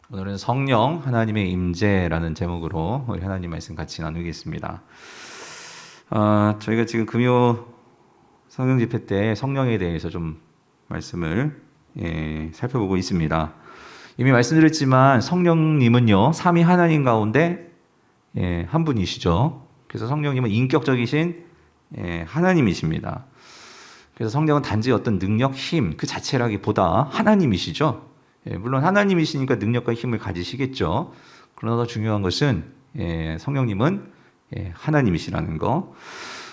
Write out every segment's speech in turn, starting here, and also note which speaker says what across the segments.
Speaker 1: 오늘은 성령 하나님의 임재라는 제목으로 우리 하나님 말씀 같이 나누겠습니다. 저희가 지금 금요 성령 집회 때 성령에 대해서 좀 말씀을 살펴보고 있습니다. 이미 말씀드렸지만 성령님은요 삼위 하나님 가운데 한 분이시죠. 그래서 성령님은 인격적이신 하나님이십니다. 그래서 성령은 단지 어떤 능력, 힘 그 자체라기보다 하나님이시죠. 물론 하나님이시니까 능력과 힘을 가지시겠죠. 그러나 더 중요한 것은 성령님은 하나님이시라는 거.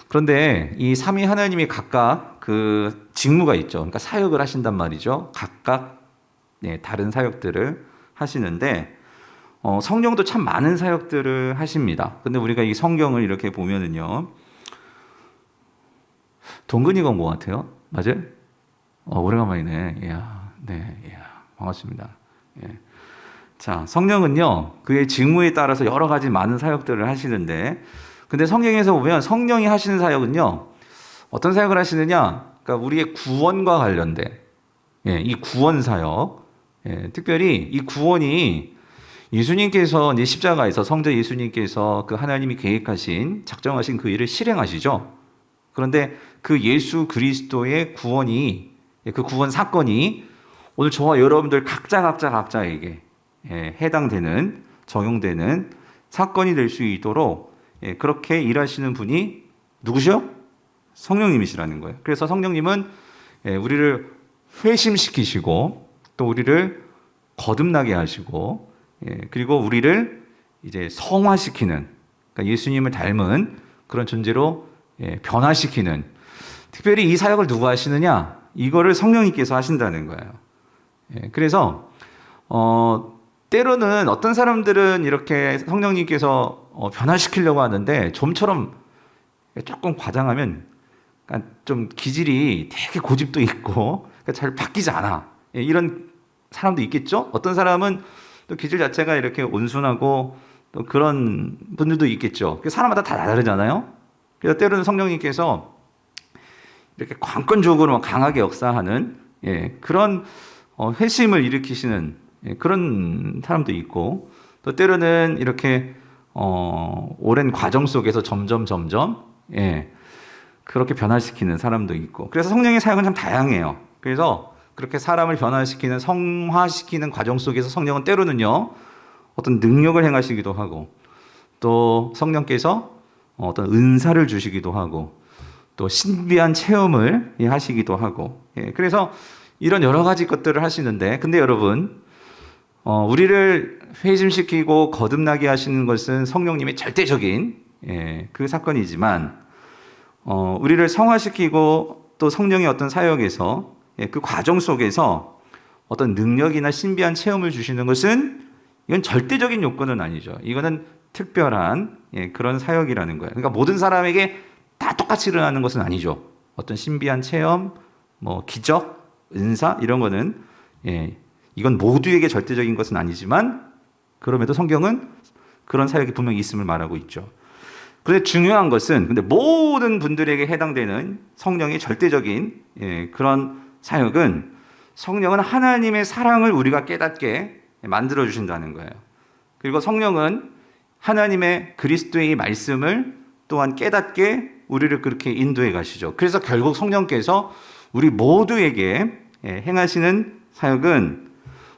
Speaker 1: 그런데 이 삼위 하나님이 각각 그 직무가 있죠. 그러니까 사역을 하신단 말이죠. 각각 다른 사역들을 하시는데 성령도 참 많은 사역들을 하십니다. 근데 우리가 이 성경을 이렇게 보면은요. 동근이가 온 것 같아요. 맞아요? 오래간만이네. 이야, 네, 이야. 반갑습니다. 자, 성령은요, 그의 직무에 따라서 여러 가지 많은 사역들을 하시는데, 근데 성경에서 보면 성령이 하시는 사역은요, 어떤 사역을 하시느냐? 그러니까 우리의 구원과 관련된, 이 구원 사역, 특별히 이 구원이 예수님께서 이제 십자가에서 성자 예수님께서 그 하나님이 계획하신, 작정하신 그 일을 실행하시죠. 그런데 그 예수 그리스도의 구원이, 그 구원 사건이 오늘 저와 여러분들 각자에게 해당되는, 적용되는 사건이 될 수 있도록 그렇게 일하시는 분이 누구시요? 성령님이시라는 거예요. 그래서 성령님은 우리를 회심시키시고 또 우리를 거듭나게 하시고 그리고 우리를 이제 성화시키는, 그러니까 예수님을 닮은 그런 존재로 변화시키는, 특별히 이 사역을 누가 하시느냐? 이거를 성령님께서 하신다는 거예요. 그래서 때로는 어떤 사람들은 이렇게 성령님께서 변화시키려고 하는데 좀처럼 조금 과장하면 좀 기질이 되게 고집도 있고 잘 바뀌지 않아. 이런 사람도 있겠죠? 어떤 사람은 또 기질 자체가 이렇게 온순하고 또 그런 분들도 있겠죠. 사람마다 다 다르잖아요. 그래서 때로는 성령님께서 이렇게 관건적으로 강하게 역사하는 그런 회심을 일으키시는 그런 사람도 있고, 또 때로는 이렇게 오랜 과정 속에서 점점 그렇게 변화시키는 사람도 있고, 그래서 성령의 사역은 참 다양해요. 그래서 그렇게 사람을 변화시키는, 성화시키는 과정 속에서 성령은 때로는요 어떤 능력을 행하시기도 하고, 또 성령께서 어떤 은사를 주시기도 하고, 또 신비한 체험을 하시기도 하고, 그래서 이런 여러 가지 것들을 하시는데, 근데 여러분, 우리를 회심시키고 거듭나게 하시는 것은 성령님의 절대적인 그 사건이지만, 우리를 성화시키고 또 성령의 어떤 사역에서 그 과정 속에서 어떤 능력이나 신비한 체험을 주시는 것은 이건 절대적인 요건은 아니죠. 이거는 특별한 그런 사역이라는 거예요. 그러니까 모든 사람에게 다 똑같이 일어나는 것은 아니죠. 어떤 신비한 체험, 기적, 은사 이런 거는 이건 모두에게 절대적인 것은 아니지만, 그럼에도 성경은 그런 사역이 분명히 있음을 말하고 있죠. 그런데 중요한 것은 근데 모든 분들에게 해당되는 성령의 절대적인 그런 사역은, 성령은 하나님의 사랑을 우리가 깨닫게 만들어 주신다는 거예요. 그리고 성령은 하나님의 그리스도의 말씀을 또한 깨닫게 우리를 그렇게 인도해 가시죠. 그래서 결국 성령께서 우리 모두에게 행하시는 사역은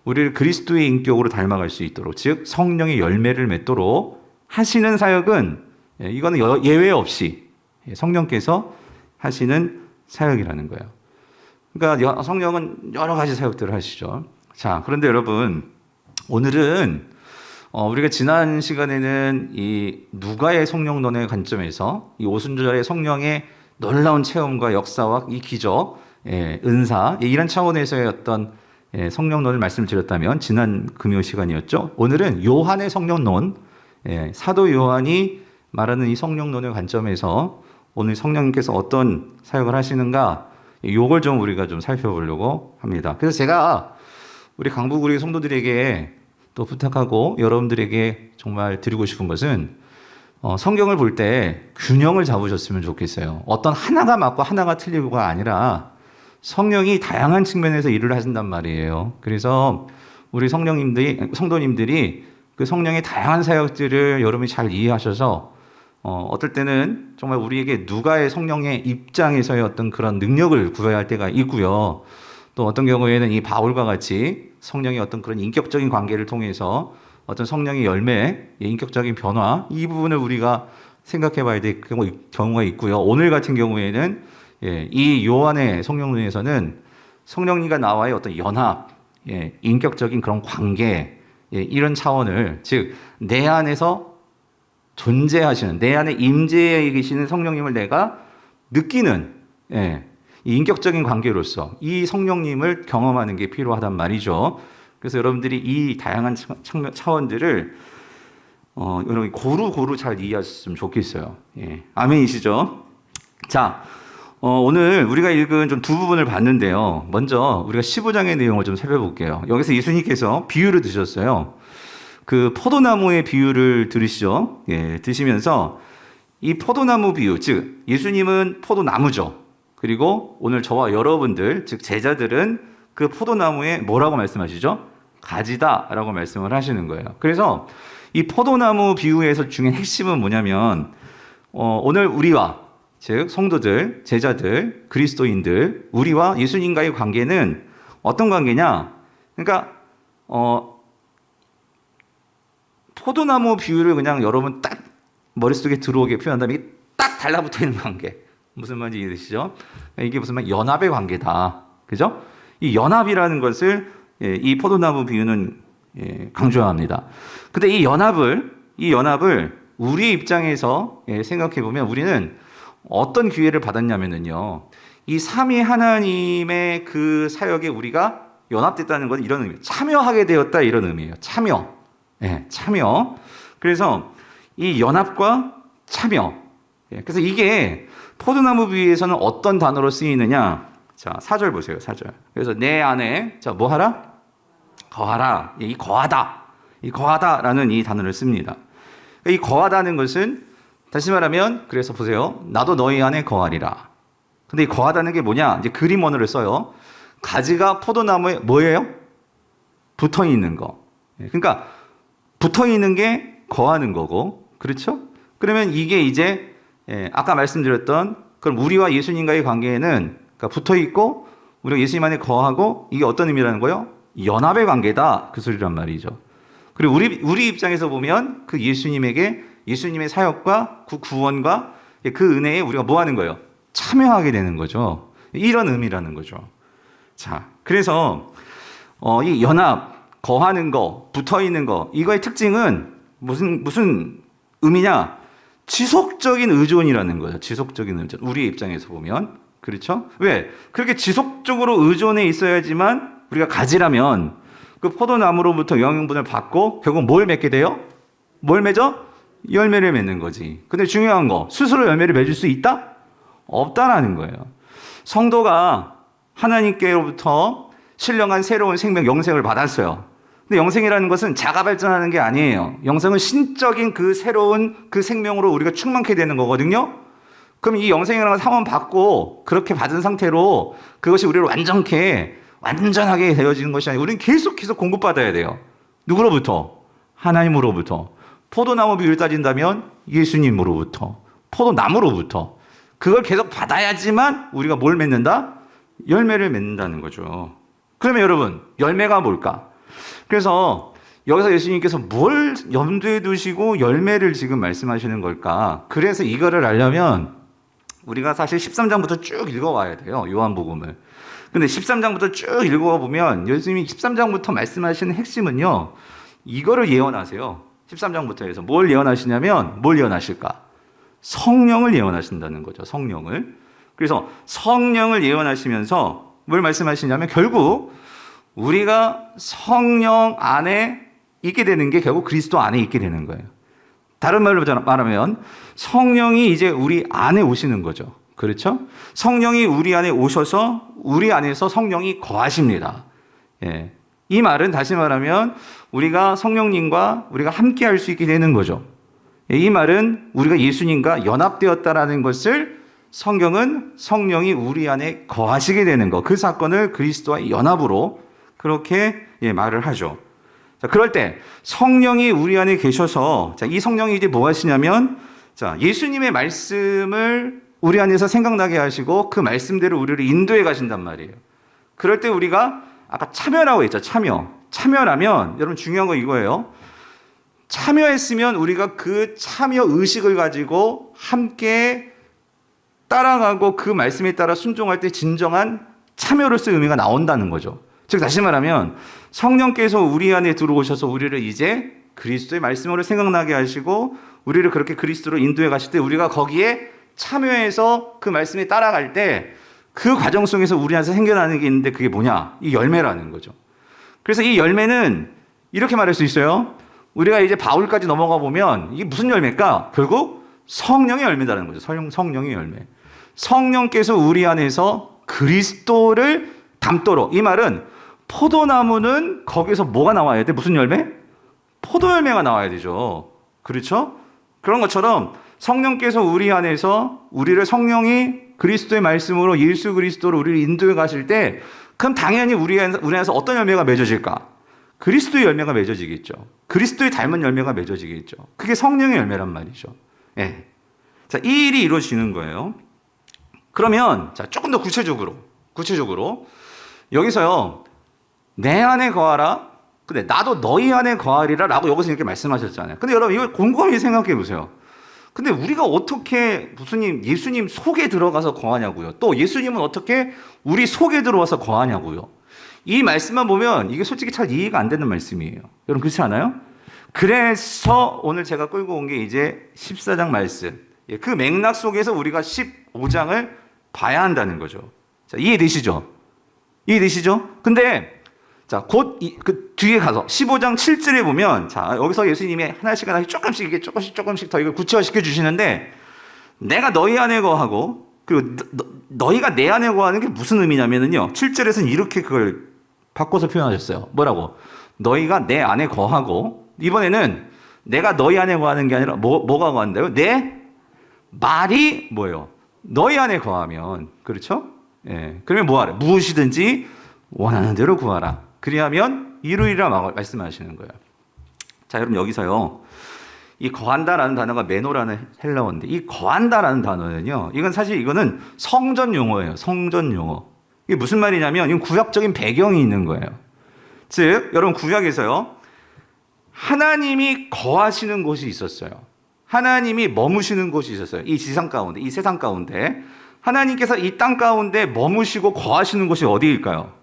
Speaker 1: 우리를 그리스도의 인격으로 닮아갈 수 있도록, 즉 성령의 열매를 맺도록 하시는 사역은, 이거는 예외 없이 성령께서 하시는 사역이라는 거예요. 그러니까 성령은 여러 가지 사역들을 하시죠. 자, 그런데 여러분, 오늘은 우리가 지난 시간에는 이 누가의 성령론의 관점에서 이 오순절의 성령의 놀라운 체험과 역사와 이 기적, 은사, 이런 차원에서의 어떤 성령론을 말씀드렸다면 지난 금요 시간이었죠. 오늘은 요한의 성령론, 사도 요한이 말하는 이 성령론의 관점에서 오늘 성령님께서 어떤 사역을 하시는가, 요걸 좀 우리가 좀 살펴보려고 합니다. 그래서 제가 우리 강북 우리 성도들에게 또 부탁하고 여러분들에게 정말 드리고 싶은 것은, 성경을 볼 때 균형을 잡으셨으면 좋겠어요. 어떤 하나가 맞고 하나가 틀리고가 아니라 성령이 다양한 측면에서 일을 하신단 말이에요. 그래서 우리 성도님들이 그 성령의 다양한 사역들을 여러분이 잘 이해하셔서 어떨 때는 정말 우리에게 누가의 성령의 입장에서의 어떤 그런 능력을 구해야 할 때가 있고요. 또 어떤 경우에는 이 바울과 같이 성령의 어떤 그런 인격적인 관계를 통해서 어떤 성령의 열매, 인격적인 변화, 이 부분을 우리가 생각해 봐야 될 경우가 있고요. 오늘 같은 경우에는 이 요한의 성령론에서는 성령님과 나와의 어떤 연합, 인격적인 그런 관계, 이런 차원을, 즉 내 안에서 존재하시는, 내 안에 임재해 계시는 성령님을 내가 느끼는 이 인격적인 관계로서 이 성령님을 경험하는 게 필요하단 말이죠. 그래서 여러분들이 이 다양한 차원들을 여러분이 고루고루 잘 이해하셨으면 좋겠어요. 아멘이시죠? 자, 오늘 우리가 읽은 좀 두 부분을 봤는데요. 먼저 우리가 15장의 내용을 좀 살펴볼게요. 여기서 예수님께서 비유를 드셨어요. 그 포도나무의 비유를 들으시죠? 드시면서 이 포도나무 비유, 즉 예수님은 포도나무죠. 그리고 오늘 저와 여러분들, 즉 제자들은 그 포도나무에 뭐라고 말씀하시죠? 가지다라고 말씀을 하시는 거예요. 그래서 이 포도나무 비유에서 중요한 핵심은 뭐냐면 오늘 우리와, 즉 성도들, 제자들, 그리스도인들, 우리와 예수님과의 관계는 어떤 관계냐? 그러니까 포도나무 비유를 그냥 여러분 딱 머릿속에 들어오게 표현한다면 이게 딱 달라붙어 있는 관계. 무슨 말인지 이해되시죠? 이게 무슨 말? 연합의 관계다. 그죠? 이 연합이라는 것을 이 포도나무 비유는 강조합니다. 근데 이 연합을 우리 입장에서 생각해 보면 우리는 어떤 기회를 받았냐면요. 이 삼위 하나님의 그 사역에 우리가 연합됐다는 건 이런 의미예요. 참여하게 되었다, 이런 의미예요. 참여. 참여. 그래서 이 연합과 참여. 그래서 이게 포도나무 비유에서는 어떤 단어로 쓰이느냐? 자, 4절 보세요. 4절. 그래서 내 안에 뭐 하라? 거하라. 이 거하다. 이 거하다라는 이 단어를 씁니다. 이 거하다는 것은 다시 말하면, 그래서 보세요. 나도 너희 안에 거하리라. 근데 이 거하다는 게 뭐냐? 이제 그림 언어를 써요. 가지가 포도나무에 뭐예요? 붙어 있는 거. 그러니까 붙어 있는 게 거하는 거고, 그렇죠? 그러면 이게 이제 아까 말씀드렸던 그럼 우리와 예수님과의 관계에는 그러니까 붙어 있고 우리가 예수님 안에 거하고, 이게 어떤 의미라는 거예요? 연합의 관계다, 그 소리란 말이죠. 그리고 우리 입장에서 보면 그 예수님의 사역과 그 구원과 그 은혜에 우리가 뭐 하는 거예요? 참여하게 되는 거죠. 이런 의미라는 거죠. 자, 그래서 이 연합, 거하는 거, 붙어 있는 거, 이거의 특징은 무슨 의미냐? 지속적인 의존이라는 거예요. 지속적인 의존. 우리의 입장에서 보면. 그렇죠? 왜? 그렇게 지속적으로 의존해 있어야지만 우리가 가지라면 그 포도나무로부터 영양분을 받고 결국 뭘 맺게 돼요? 뭘 맺어? 열매를 맺는 거지. 근데 중요한 거, 스스로 열매를 맺을 수 있다? 없다라는 거예요. 성도가 하나님께로부터 신령한 새로운 생명, 영생을 받았어요. 근데 영생이라는 것은 자가 발전하는 게 아니에요. 영생은 신적인 그 새로운 그 생명으로 우리가 충만케 되는 거거든요. 그럼 이 영생이라는 걸 한번 받고 그렇게 받은 상태로 그것이 우리를 완전하게 되어지는 것이 아니고 우리는 계속 공급받아야 돼요. 누구로부터? 하나님으로부터. 포도나무 비유를 따진다면 예수님으로부터. 포도나무로부터. 그걸 계속 받아야지만 우리가 뭘 맺는다? 열매를 맺는다는 거죠. 그러면 여러분, 열매가 뭘까? 그래서 여기서 예수님께서 뭘 염두에 두시고 열매를 지금 말씀하시는 걸까? 그래서 이거를 알려면 우리가 사실 13장부터 쭉 읽어와야 돼요. 요한복음을. 근데 13장부터 쭉 읽어보면 예수님이 13장부터 말씀하시는 핵심은요. 이거를 예언하세요. 13장부터 해서 뭘 예언하시냐면 뭘 예언하실까? 성령을 예언하신다는 거죠. 성령을. 그래서 성령을 예언하시면서 뭘 말씀하시냐면 결국 우리가 성령 안에 있게 되는 게 결국 그리스도 안에 있게 되는 거예요. 다른 말로 말하면 성령이 이제 우리 안에 오시는 거죠. 그렇죠? 성령이 우리 안에 오셔서 우리 안에서 성령이 거하십니다. 이 말은 다시 말하면 우리가 성령님과 우리가 함께 할 수 있게 되는 거죠. 이 말은 우리가 예수님과 연합되었다라는 것을 성경은 성령이 우리 안에 거하시게 되는 것, 그 사건을 그리스도와의 연합으로 그렇게 말을 하죠. 자, 그럴 때 성령이 우리 안에 계셔서, 자, 이 성령이 이제 뭐 하시냐면, 자, 예수님의 말씀을 우리 안에서 생각나게 하시고 그 말씀대로 우리를 인도해 가신단 말이에요. 그럴 때 우리가 아까 참여라고 했죠. 참여라면 여러분 중요한 거 이거예요. 참여했으면 우리가 그 참여 의식을 가지고 함께 따라가고 그 말씀에 따라 순종할 때 진정한 참여로서의 의미가 나온다는 거죠. 즉 다시 말하면 성령께서 우리 안에 들어오셔서 우리를 이제 그리스도의 말씀으로 생각나게 하시고 우리를 그렇게 그리스도로 인도해 가실 때 우리가 거기에 참여해서 그 말씀에 따라갈 때 그 과정 속에서 우리 안에서 생겨나는 게 있는데 그게 뭐냐? 이 열매라는 거죠. 그래서 이 열매는 이렇게 말할 수 있어요. 우리가 이제 바울까지 넘어가 보면 이게 무슨 열매일까? 결국 성령의 열매라는 거죠. 성령의 열매. 성령께서 우리 안에서 그리스도를 담도록. 이 말은 포도나무는 거기서 뭐가 나와야 돼? 무슨 열매? 포도 열매가 나와야 되죠. 그렇죠? 그런 것처럼 성령께서 우리 안에서 우리를 성령이 그리스도의 말씀으로 예수 그리스도로 우리를 인도해 가실 때 그럼 당연히 우리 안에서 어떤 열매가 맺어질까? 그리스도의 열매가 맺어지겠죠. 그리스도의 닮은 열매가 맺어지겠죠. 그게 성령의 열매란 말이죠. 예. 자, 이 일이 이루어지는 거예요. 그러면 자, 조금 더 구체적으로 여기서요. 내 안에 거하라. 근데 나도 너희 안에 거하리라 라고 여기서 이렇게 말씀하셨잖아요. 근데 여러분 이걸 곰곰이 생각해 보세요. 근데 우리가 어떻게 예수님 속에 들어가서 거하냐고요. 또 예수님은 어떻게 우리 속에 들어와서 거하냐고요. 이 말씀만 보면 이게 솔직히 잘 이해가 안 되는 말씀이에요. 여러분 그렇지 않아요? 그래서 오늘 제가 끌고 온 게 이제 14장 말씀. 그 맥락 속에서 우리가 15장을 봐야 한다는 거죠. 자, 이해되시죠? 근데 자, 곧 그 뒤에 가서 15장 7절에 보면 자, 여기서 예수님이 하나씩 조금씩 더 이걸 구체화시켜 주시는데 내가 너희 안에 거하고 그리고 너희가 내 안에 거하는 게 무슨 의미냐면요. 7절에서는 이렇게 그걸 바꿔서 표현하셨어요. 뭐라고? 너희가 내 안에 거하고 이번에는 내가 너희 안에 거하는 게 아니라 뭐가 거한다요? 내 말이 뭐예요? 너희 안에 거하면 그렇죠? 예. 그러면 뭐하래? 무엇이든지 원하는 대로 구하라. 그리하면 이루리라 말씀하시는 거예요. 자, 여러분 여기서요. 이 거한다라는 단어가 메노라는 헬라어인데 이 거한다라는 단어는요. 이거는 성전 용어예요. 성전 용어. 이게 무슨 말이냐면 이건 구약적인 배경이 있는 거예요. 즉, 여러분 구약에서요. 하나님이 거하시는 곳이 있었어요. 하나님이 머무시는 곳이 있었어요. 이 지상 가운데, 이 세상 가운데 하나님께서 이 땅 가운데 머무시고 거하시는 곳이 어디일까요?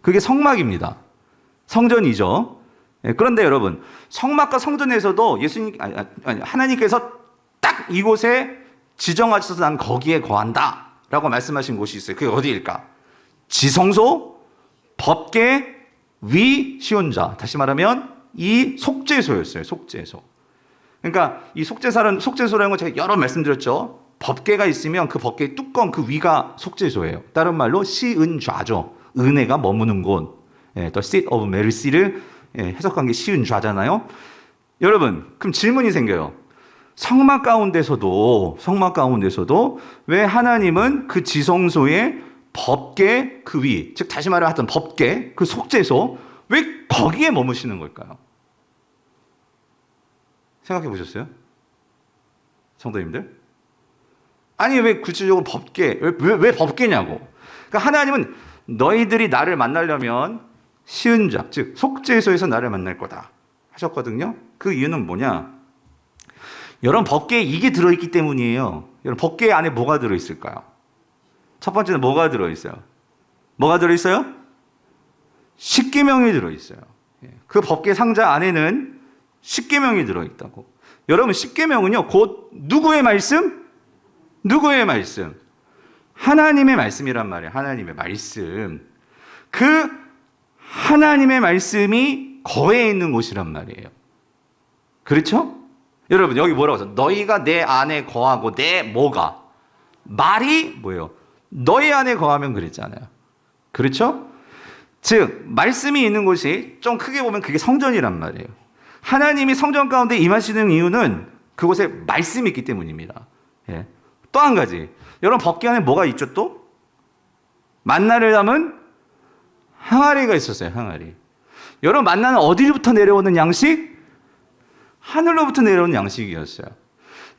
Speaker 1: 그게 성막입니다. 성전이죠. 그런데 여러분, 성막과 성전에서도 하나님께서 딱 이곳에 지정하셔서 난 거기에 거한다 라고 말씀하신 곳이 있어요. 그게 어디일까? 지성소, 법궤, 위, 시온자. 다시 말하면 이 속죄소였어요. 속죄소. 그러니까 이 속죄소라는 거 제가 여러 말씀드렸죠. 법궤가 있으면 그 법궤의 뚜껑 그 위가 속죄소예요. 다른 말로 시은좌죠. 은혜가 머무는 곳. 또 seat of mercy를 해석한 게 시은좌잖아요. 여러분, 그럼 질문이 생겨요. 성막 가운데서도 왜 하나님은 그 지성소의 법궤 그 위, 즉 다시 말해 하여튼 법궤 그 속죄소 왜 거기에 머무시는 걸까요? 생각해 보셨어요? 성도님들? 아니 왜 구체적으로 법궤 왜 법궤냐고. 그러니까 하나님은 너희들이 나를 만나려면 시은좌 즉 속죄소에서 나를 만날 거다 하셨거든요. 그 이유는 뭐냐? 여러분 법궤에 이게 들어있기 때문이에요. 여러분 법궤 안에 뭐가 들어있을까요? 첫 번째는 뭐가 들어있어요? 십계명이 들어있어요. 그 법궤 상자 안에는 십계명이 들어있다고. 여러분 십계명은요 곧 누구의 말씀? 하나님의 말씀이란 말이에요. 하나님의 말씀. 그 하나님의 말씀이 거해 있는 곳이란 말이에요. 그렇죠? 여러분 여기 뭐라고 해서 너희가 내 안에 거하고 내 뭐가? 말이 뭐예요? 너희 안에 거하면 그랬잖아요. 그렇죠? 즉 말씀이 있는 곳이 좀 크게 보면 그게 성전이란 말이에요. 하나님이 성전 가운데 임하시는 이유는 그곳에 말씀이 있기 때문입니다. 예. 또 한 가지. 여러분 법궤 안에 뭐가 있죠 또? 만나를 담은 항아리가 있었어요. 항아리. 여러분 만나는 어디로부터 내려오는 양식? 하늘로부터 내려오는 양식이었어요.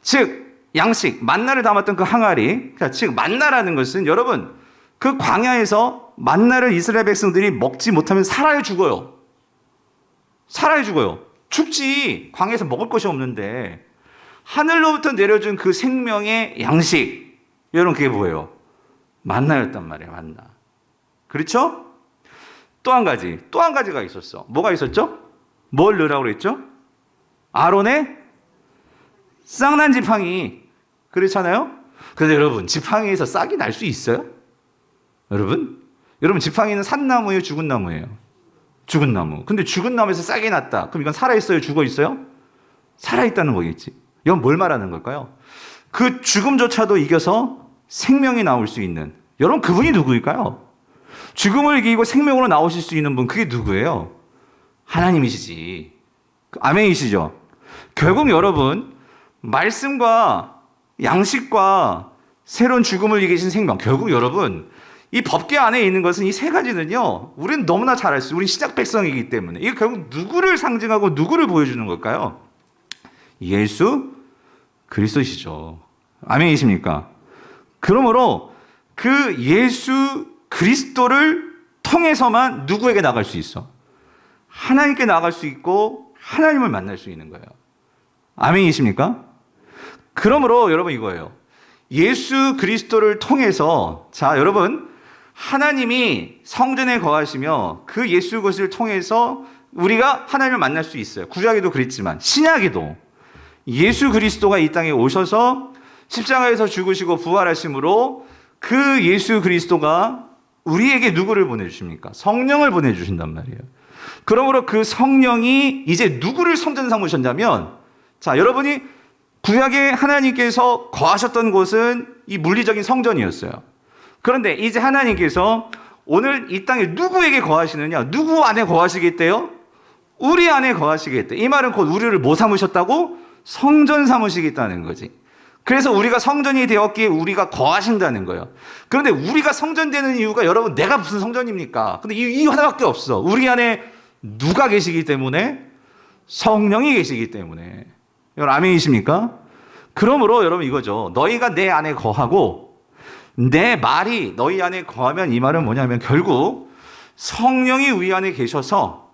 Speaker 1: 즉 양식, 만나를 담았던 그 항아리, 즉 만나라는 것은 여러분 그 광야에서 만나를 이스라엘 백성들이 먹지 못하면 살아야 죽어요. 살아야 죽어요. 죽지. 광야에서 먹을 것이 없는데 하늘로부터 내려준 그 생명의 양식, 여러분 그게 뭐예요? 만나였단 말이에요. 만나. 그렇죠? 또 한 가지가 있었어. 뭐가 있었죠? 뭘 넣으라고 그랬죠? 아론의 쌍난 지팡이. 그렇잖아요? 근데 여러분 지팡이에서 싹이 날 수 있어요? 여러분 지팡이는 산 나무예요? 죽은 나무예요? 죽은 나무. 근데 죽은 나무에서 싹이 났다. 그럼 이건 살아있어요? 죽어있어요? 살아있다는 거겠지. 이건 뭘 말하는 걸까요? 그 죽음조차도 이겨서 생명이 나올 수 있는, 여러분 그분이 누구일까요? 죽음을 이기고 생명으로 나오실 수 있는 분, 그게 누구예요? 하나님이시지. 아멘이시죠? 결국 여러분 말씀과 양식과 새로운 죽음을 이기신 생명, 결국 여러분 이 법궤 안에 있는 것은 이 세 가지는요, 우리는 너무나 잘 알 수 있어요. 우리 시작 백성이기 때문에. 이게 결국 누구를 상징하고 누구를 보여주는 걸까요? 예수 그리스도시죠. 아멘이십니까? 그러므로 그 예수 그리스도를 통해서만 누구에게 나갈 수 있어? 하나님께 나갈 수 있고 하나님을 만날 수 있는 거예요. 아멘이십니까? 그러므로 여러분 이거예요. 예수 그리스도를 통해서, 자 여러분, 하나님이 성전에 거하시며 그 예수 그리스도를 통해서 우리가 하나님을 만날 수 있어요. 구약에도 그랬지만 신약에도 예수 그리스도가 이 땅에 오셔서 십자가에서 죽으시고 부활하심으로 그 예수 그리스도가 우리에게 누구를 보내주십니까? 성령을 보내주신단 말이에요. 그러므로 그 성령이 이제 누구를 성전 삼으셨냐면, 자 여러분이 구약에 하나님께서 거하셨던 곳은 이 물리적인 성전이었어요. 그런데 이제 하나님께서 오늘 이 땅에 누구에게 거하시느냐? 누구 안에 거하시겠대요? 우리 안에 거하시겠대. 이 말은 곧 우리를 뭐 삼으셨다고? 성전 삼으시겠다는 거지. 그래서 우리가 성전이 되었기에 우리가 거하신다는 거예요. 그런데 우리가 성전되는 이유가, 여러분 내가 무슨 성전입니까? 근데 이 이유 하나밖에 없어. 우리 안에 누가 계시기 때문에? 성령이 계시기 때문에. 여러분 아멘이십니까? 그러므로 여러분 이거죠. 너희가 내 안에 거하고 내 말이 너희 안에 거하면, 이 말은 뭐냐면 결국 성령이 우리 안에 계셔서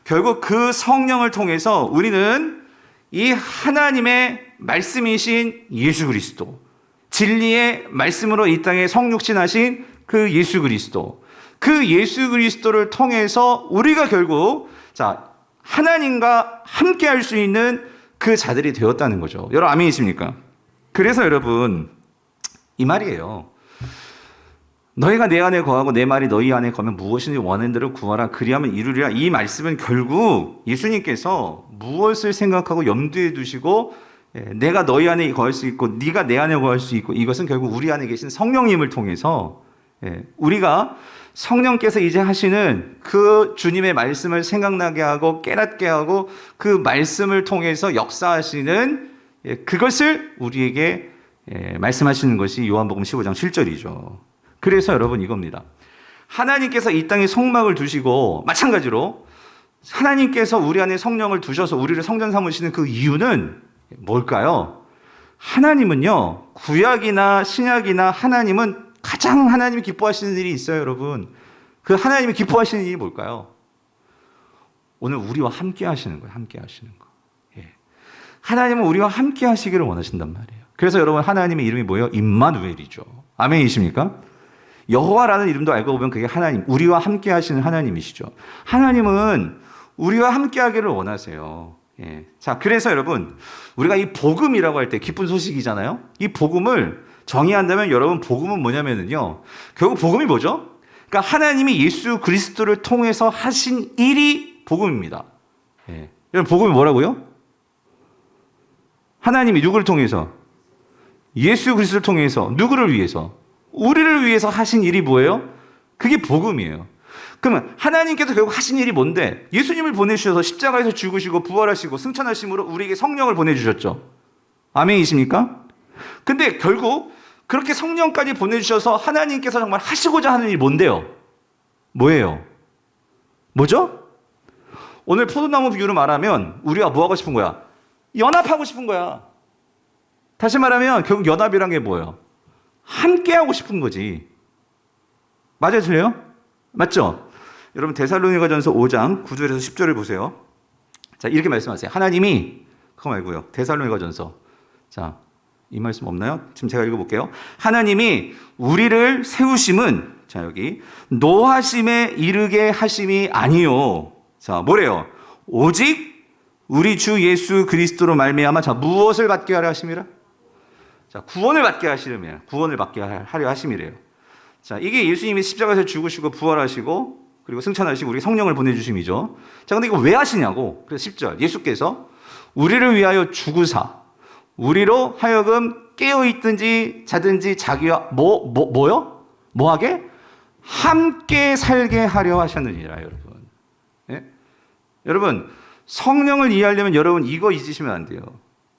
Speaker 1: 결국 그 성령을 통해서 우리는 이 하나님의 말씀이신 예수 그리스도, 진리의 말씀으로 이 땅에 성육신하신 그 예수 그리스도, 그 예수 그리스도를 통해서 우리가 결국 자 하나님과 함께 할 수 있는 그 자들이 되었다는 거죠. 여러분 아멘이십니까? 그래서 여러분 이 말이에요. 너희가 내 안에 거하고 내 말이 너희 안에 거하면 무엇이든지 원하는 대로 구하라 그리하면 이루리라. 이 말씀은 결국 예수님께서 무엇을 생각하고 염두에 두시고 내가 너희 안에 거할 수 있고 네가 내 안에 거할 수 있고, 이것은 결국 우리 안에 계신 성령님을 통해서 우리가 성령께서 이제 하시는 그 주님의 말씀을 생각나게 하고 깨닫게 하고 그 말씀을 통해서 역사하시는 그것을 우리에게 말씀하시는 것이 요한복음 15장 7절이죠. 그래서 여러분 이겁니다. 하나님께서 이 땅에 성막을 두시고, 마찬가지로 하나님께서 우리 안에 성령을 두셔서 우리를 성전 삼으시는 그 이유는 뭘까요? 하나님은요, 구약이나 신약이나 하나님은 가장 하나님이 기뻐하시는 일이 있어요, 여러분. 그 하나님이 기뻐하시는 일이 뭘까요? 오늘 우리와 함께 하시는 거예요, 함께 하시는 거. 하나님은 우리와 함께 하시기를 원하신단 말이에요. 그래서 여러분 하나님의 이름이 뭐예요? 임마누엘이죠. 아멘이십니까? 여호와라는 이름도 알고 보면 그게 하나님, 우리와 함께 하시는 하나님이시죠. 하나님은 우리와 함께 하기를 원하세요. 자, 그래서 여러분 우리가 이 복음이라고 할 때 기쁜 소식이잖아요. 이 복음을 정의한다면 여러분 복음은 뭐냐면요, 결국 복음이 뭐죠? 그러니까 하나님이 예수 그리스도를 통해서 하신 일이 복음입니다. 여러분 복음이 뭐라고요? 하나님이 누구를 통해서? 예수 그리스도를 통해서. 누구를 위해서? 우리를 위해서 하신 일이 뭐예요? 그게 복음이에요. 그러면 하나님께서 결국 하신 일이 뭔데? 예수님을 보내주셔서 십자가에서 죽으시고 부활하시고 승천하심으로 우리에게 성령을 보내주셨죠. 아멘이십니까? 근데 결국 그렇게 성령까지 보내주셔서 하나님께서 정말 하시고자 하는 일이 뭔데요? 뭐예요? 뭐죠? 오늘 포도나무 비유로 말하면 우리가 뭐 하고 싶은 거야? 연합하고 싶은 거야. 다시 말하면 결국 연합이란 게 뭐예요? 함께 하고 싶은 거지. 맞아요, 틀려요? 맞죠? 여러분 데살로니가전서 5장 9절에서 10절을 보세요. 자, 이렇게 말씀하세요. 하나님이 그거 말고요. 데살로니가전서. 자, 이 말씀 없나요? 지금 제가 읽어볼게요. 하나님이 우리를 세우심은, 자, 여기 노하심에 이르게 하심이 아니요. 자, 뭐래요? 오직 우리 주 예수 그리스도로 말미암아, 자, 무엇을 받게 하려 하심이라? 자, 구원을 받게 하시려면, 구원을 받게 하려 하심이래요. 자, 이게 예수님이 십자가에서 죽으시고 부활하시고 그리고 승천하시고 우리 성령을 보내주심이죠. 자, 근데 이거 왜 하시냐고. 그래서 10절, 예수께서 우리를 위하여 죽으사 우리로 하여금 깨어있든지 자든지 자기와 뭐요? 뭐하게? 함께 살게 하려 하셨느니라. 여러분, 예? 여러분, 성령을 이해하려면 여러분 이거 잊으시면 안 돼요.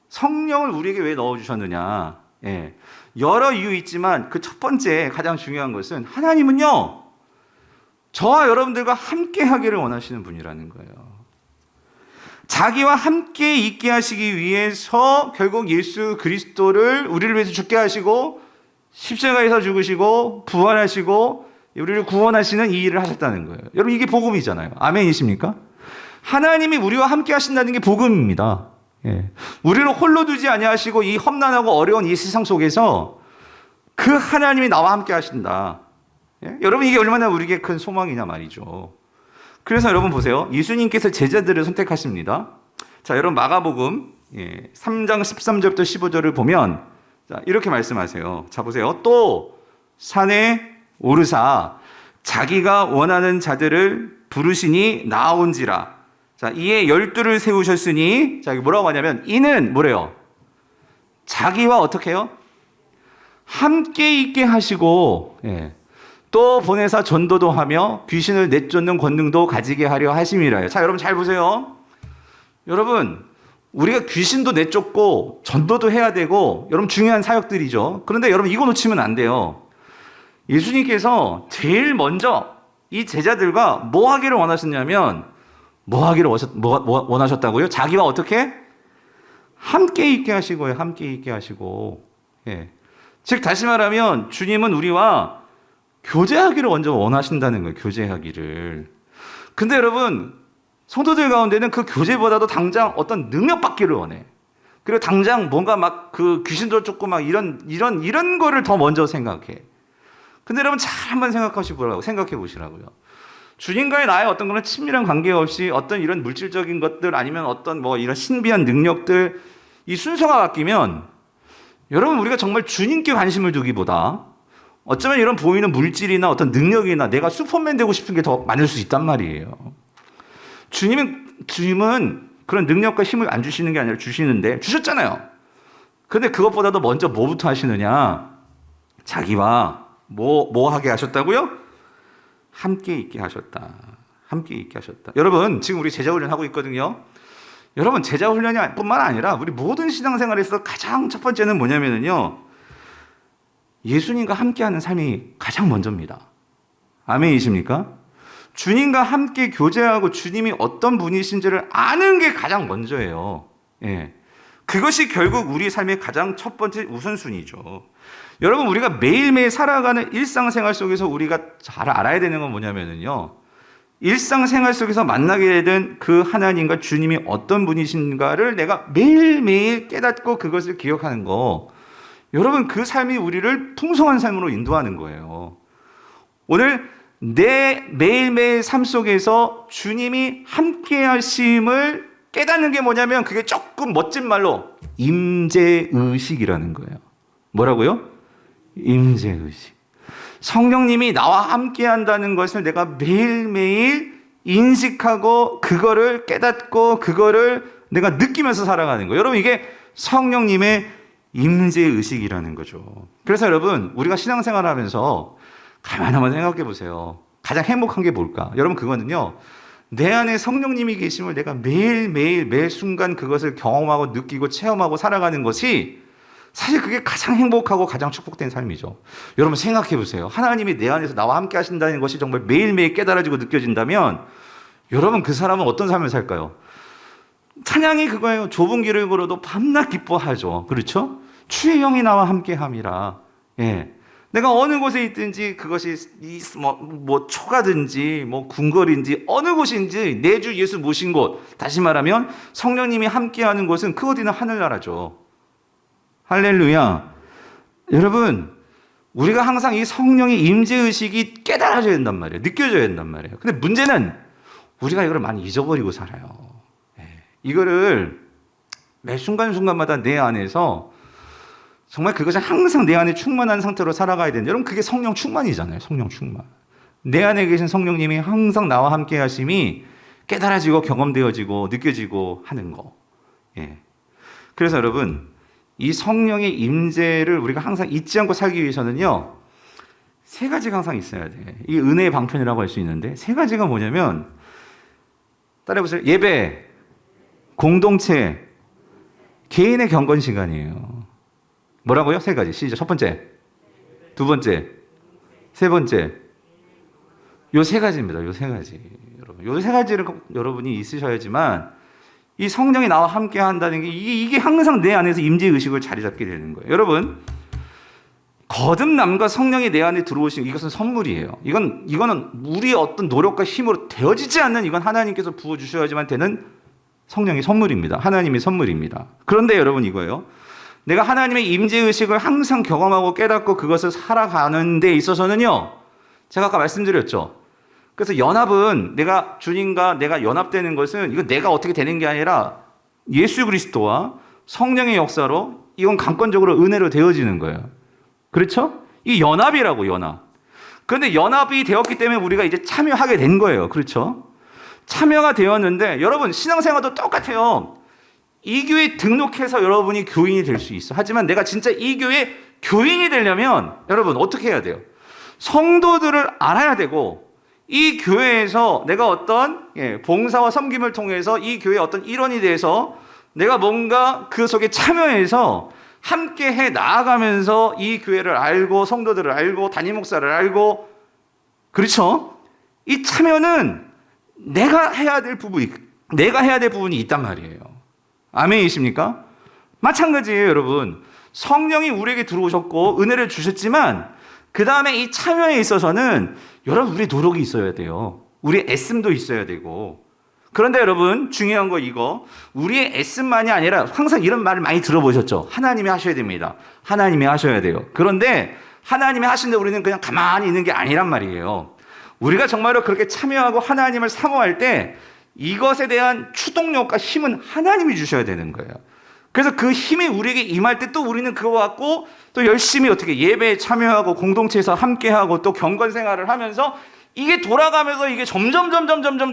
Speaker 1: 성령을 우리에게 왜 넣어주셨느냐. 예. 여러 이유 있지만 그 첫 번째 가장 중요한 것은 하나님은요, 저와 여러분들과 함께 하기를 원하시는 분이라는 거예요. 자기와 함께 있게 하시기 위해서 결국 예수 그리스도를 우리를 위해서 죽게 하시고 십자가에서 죽으시고 부활하시고 우리를 구원하시는 이 일을 하셨다는 거예요. 여러분, 이게 복음이잖아요. 아멘이십니까? 하나님이 우리와 함께 하신다는 게 복음입니다. 예. 우리를 홀로 두지 아니하시고 이 험난하고 어려운 이 세상 속에서 그 하나님이 나와 함께 하신다. 예? 여러분, 이게 얼마나 우리에게 큰 소망이냐 말이죠. 그래서 여러분 보세요. 예수님께서 제자들을 선택하십니다. 자, 여러분 마가복음 3장 13절부터 15절을 보면, 자, 이렇게 말씀하세요. 자, 보세요. 또 산에 오르사 자기가 원하는 자들을 부르시니 나온지라. 자, 이에 12를 세우셨으니, 자, 이게 뭐라고 하냐면, 이는 뭐래요? 자기와 어떻게 해요? 함께 있게 하시고, 예, 또 보내사 전도도 하며 귀신을 내쫓는 권능도 가지게 하려 하심이라요. 자, 여러분 잘 보세요. 여러분, 우리가 귀신도 내쫓고 전도도 해야 되고, 여러분 중요한 사역들이죠. 그런데 여러분 이거 놓치면 안 돼요. 예수님께서 제일 먼저 이 제자들과 뭐 하기를 원하셨냐면, 뭐 하기를 원하셨다고요? 자기와 어떻게? 함께 있게 하시고요. 함께 있게 하시고. 예. 즉 다시 말하면 주님은 우리와 교제하기를 먼저 원하신다는 거예요. 교제하기를. 근데 여러분, 성도들 가운데는 그 교제보다도 당장 어떤 능력 받기를 원해. 그리고 당장 뭔가 막 그 귀신도 쫓고 막 이런 거를 더 먼저 생각해. 근데 여러분 잘 한번 생각해 보시라고요. 주님과의 나의 어떤 그런 친밀한 관계 없이 어떤 이런 물질적인 것들 아니면 어떤 뭐 이런 신비한 능력들, 이 순서가 바뀌면 여러분 우리가 정말 주님께 관심을 두기보다 어쩌면 이런 보이는 물질이나 어떤 능력이나 내가 슈퍼맨 되고 싶은 게 더 많을 수 있단 말이에요. 주님은 그런 능력과 힘을 안 주시는 게 아니라 주시는데 주셨잖아요. 그런데 그것보다도 먼저 뭐부터 하시느냐? 자기와 뭐 하게 하셨다고요? 함께 있게 하셨다. 함께 있게 하셨다. 여러분, 지금 우리 제자훈련 하고 있거든요. 여러분, 제자훈련이 뿐만 아니라 우리 모든 신앙생활에서 가장 첫 번째는 뭐냐면요, 예수님과 함께하는 삶이 가장 먼저입니다. 아멘이십니까? 주님과 함께 교제하고 주님이 어떤 분이신지를 아는 게 가장 먼저예요. 예. 그것이 결국 우리 삶의 가장 첫 번째 우선순위죠. 여러분, 우리가 매일매일 살아가는 일상생활 속에서 우리가 잘 알아야 되는 건 뭐냐면요, 일상생활 속에서 만나게 된 그 하나님과 주님이 어떤 분이신가를 내가 매일매일 깨닫고 그것을 기억하는 거, 여러분 그 삶이 우리를 풍성한 삶으로 인도하는 거예요. 오늘 내 매일매일 삶 속에서 주님이 함께 하심을 깨닫는 게 뭐냐면 그게 조금 멋진 말로 임재의식이라는 거예요. 뭐라고요? 임재의식. 성령님이 나와 함께 한다는 것을 내가 매일매일 인식하고 그거를 깨닫고 그거를 내가 느끼면서 살아가는 거예요. 여러분, 이게 성령님의 임재의식이라는 거죠. 그래서 여러분, 우리가 신앙생활을 하면서 가만히 한번 생각해 보세요. 가장 행복한 게 뭘까? 여러분, 그거는요, 내 안에 성령님이 계심을 내가 매일매일 매 순간 그것을 경험하고 느끼고 체험하고 살아가는 것이 사실 그게 가장 행복하고 가장 축복된 삶이죠. 여러분 생각해 보세요. 하나님이 내 안에서 나와 함께 하신다는 것이 정말 매일매일 깨달아지고 느껴진다면 여러분, 그 사람은 어떤 삶을 살까요? 찬양이 그거예요. 좁은 길을 걸어도 밤낮 기뻐하죠. 그렇죠? 주의 영이 나와 함께함이라. 예. 내가 어느 곳에 있든지 그것이 뭐 초가든지 뭐 궁궐인지 어느 곳인지 내 주 예수 모신 곳, 다시 말하면 성령님이 함께하는 곳은 그 어디나 하늘나라죠. 할렐루야. 여러분, 우리가 항상 이 성령의 임재의식이 깨달아져야 된단 말이에요. 느껴져야 된단 말이에요. 근데 문제는 우리가 이걸 많이 잊어버리고 살아요. 이거를 매 순간순간마다 내 안에서 정말 그것이 항상 내 안에 충만한 상태로 살아가야 되는데, 여러분, 그게 성령 충만이잖아요. 성령 충만. 내 안에 계신 성령님이 항상 나와 함께 하심이 깨달아지고 경험되어지고 느껴지고 하는 거. 예. 그래서 여러분, 이 성령의 임재를 우리가 항상 잊지 않고 살기 위해서는요, 세 가지가 항상 있어야 돼. 이 은혜의 방편이라고 할 수 있는데, 세 가지가 뭐냐면, 따라해보세요. 예배, 공동체, 개인의 경건 시간이에요. 뭐라고요? 세 가지. 시작. 첫 번째, 두 번째, 세 번째. 요 세 가지입니다. 요 세 가지. 여러분, 요 세 가지를 여러분이 있으셔야지만 이 성령이 나와 함께 한다는 게 이게 항상 내 안에서 임재 의식을 자리 잡게 되는 거예요. 여러분, 거듭남과 성령이 내 안에 들어오신 이것은 선물이에요. 이거는 우리의 어떤 노력과 힘으로 되어지지 않는, 이건 하나님께서 부어 주셔야지만 되는 성령의 선물입니다. 하나님의 선물입니다. 그런데 여러분, 이거예요. 내가 하나님의 임재의식을 항상 경험하고 깨닫고 그것을 살아가는 데 있어서는요, 제가 아까 말씀드렸죠. 그래서 연합은 내가 주님과 내가 연합되는 것은 이건 내가 어떻게 되는 게 아니라 예수 그리스도와 성령의 역사로 이건 강권적으로 은혜로 되어지는 거예요. 그렇죠? 이 연합이라고, 연합. 그런데 연합이 되었기 때문에 우리가 이제 참여하게 된 거예요. 그렇죠? 참여가 되었는데 여러분, 신앙생활도 똑같아요. 이 교회에 등록해서 여러분이 교인이 될 수 있어. 하지만 내가 진짜 이 교회 교인이 되려면 여러분 어떻게 해야 돼요? 성도들을 알아야 되고, 이 교회에서 내가 어떤 봉사와 섬김을 통해서 이 교회의 어떤 일원이 돼서 내가 뭔가 그 속에 참여해서 함께 해 나아가면서 이 교회를 알고 성도들을 알고 담임 목사를 알고, 그렇죠? 이 참여는 내가 해야 될 부분이 있단 말이에요. 아멘이십니까? 마찬가지예요, 여러분. 성령이 우리에게 들어오셨고 은혜를 주셨지만 그 다음에 이 참여에 있어서는 여러분, 우리 노력이 있어야 돼요. 우리의 애씀도 있어야 되고. 그런데 여러분, 중요한 거 이거, 우리의 애씀만이 아니라 항상 이런 말을 많이 들어보셨죠? 하나님이 하셔야 됩니다. 하나님이 하셔야 돼요. 그런데 하나님이 하시는데 우리는 그냥 가만히 있는 게 아니란 말이에요. 우리가 정말로 그렇게 참여하고 하나님을 사모할 때 이것에 대한 추동력과 힘은 하나님이 주셔야 되는 거예요. 그래서 그 힘이 우리에게 임할 때 또 우리는 그거 갖고 또 열심히 어떻게 예배에 참여하고 공동체에서 함께하고 또 경건 생활을 하면서 이게 돌아가면서 이게 점점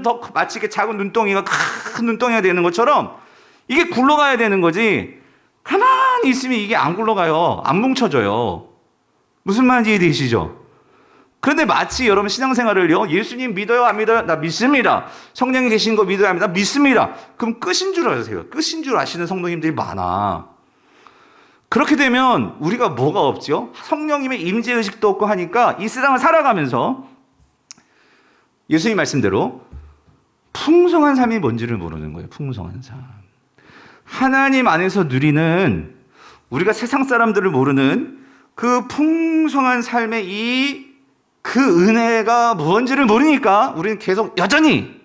Speaker 1: 더 마치 이게 작은 눈덩이가 큰 눈덩이가 되는 것처럼 이게 굴러가야 되는 거지, 가만히 있으면 이게 안 굴러가요. 안 뭉쳐져요. 무슨 말인지 이해되시죠? 그런데 마치 여러분 신앙생활을요, 예수님 믿어요, 안 믿어요? 나 믿습니다. 성령이 계신 거 믿어요, 안 믿어요? 믿습니다. 그럼 끝인 줄 아세요? 끝인 줄 아시는 성도님들이 많아. 그렇게 되면 우리가 뭐가 없죠? 성령님의 임재의식도 없고 하니까 이 세상을 살아가면서 예수님 말씀대로 풍성한 삶이 뭔지를 모르는 거예요. 풍성한 삶. 하나님 안에서 누리는, 우리가 세상 사람들을 모르는 그 풍성한 삶의 그 은혜가 뭔지를 모르니까 우리는 계속 여전히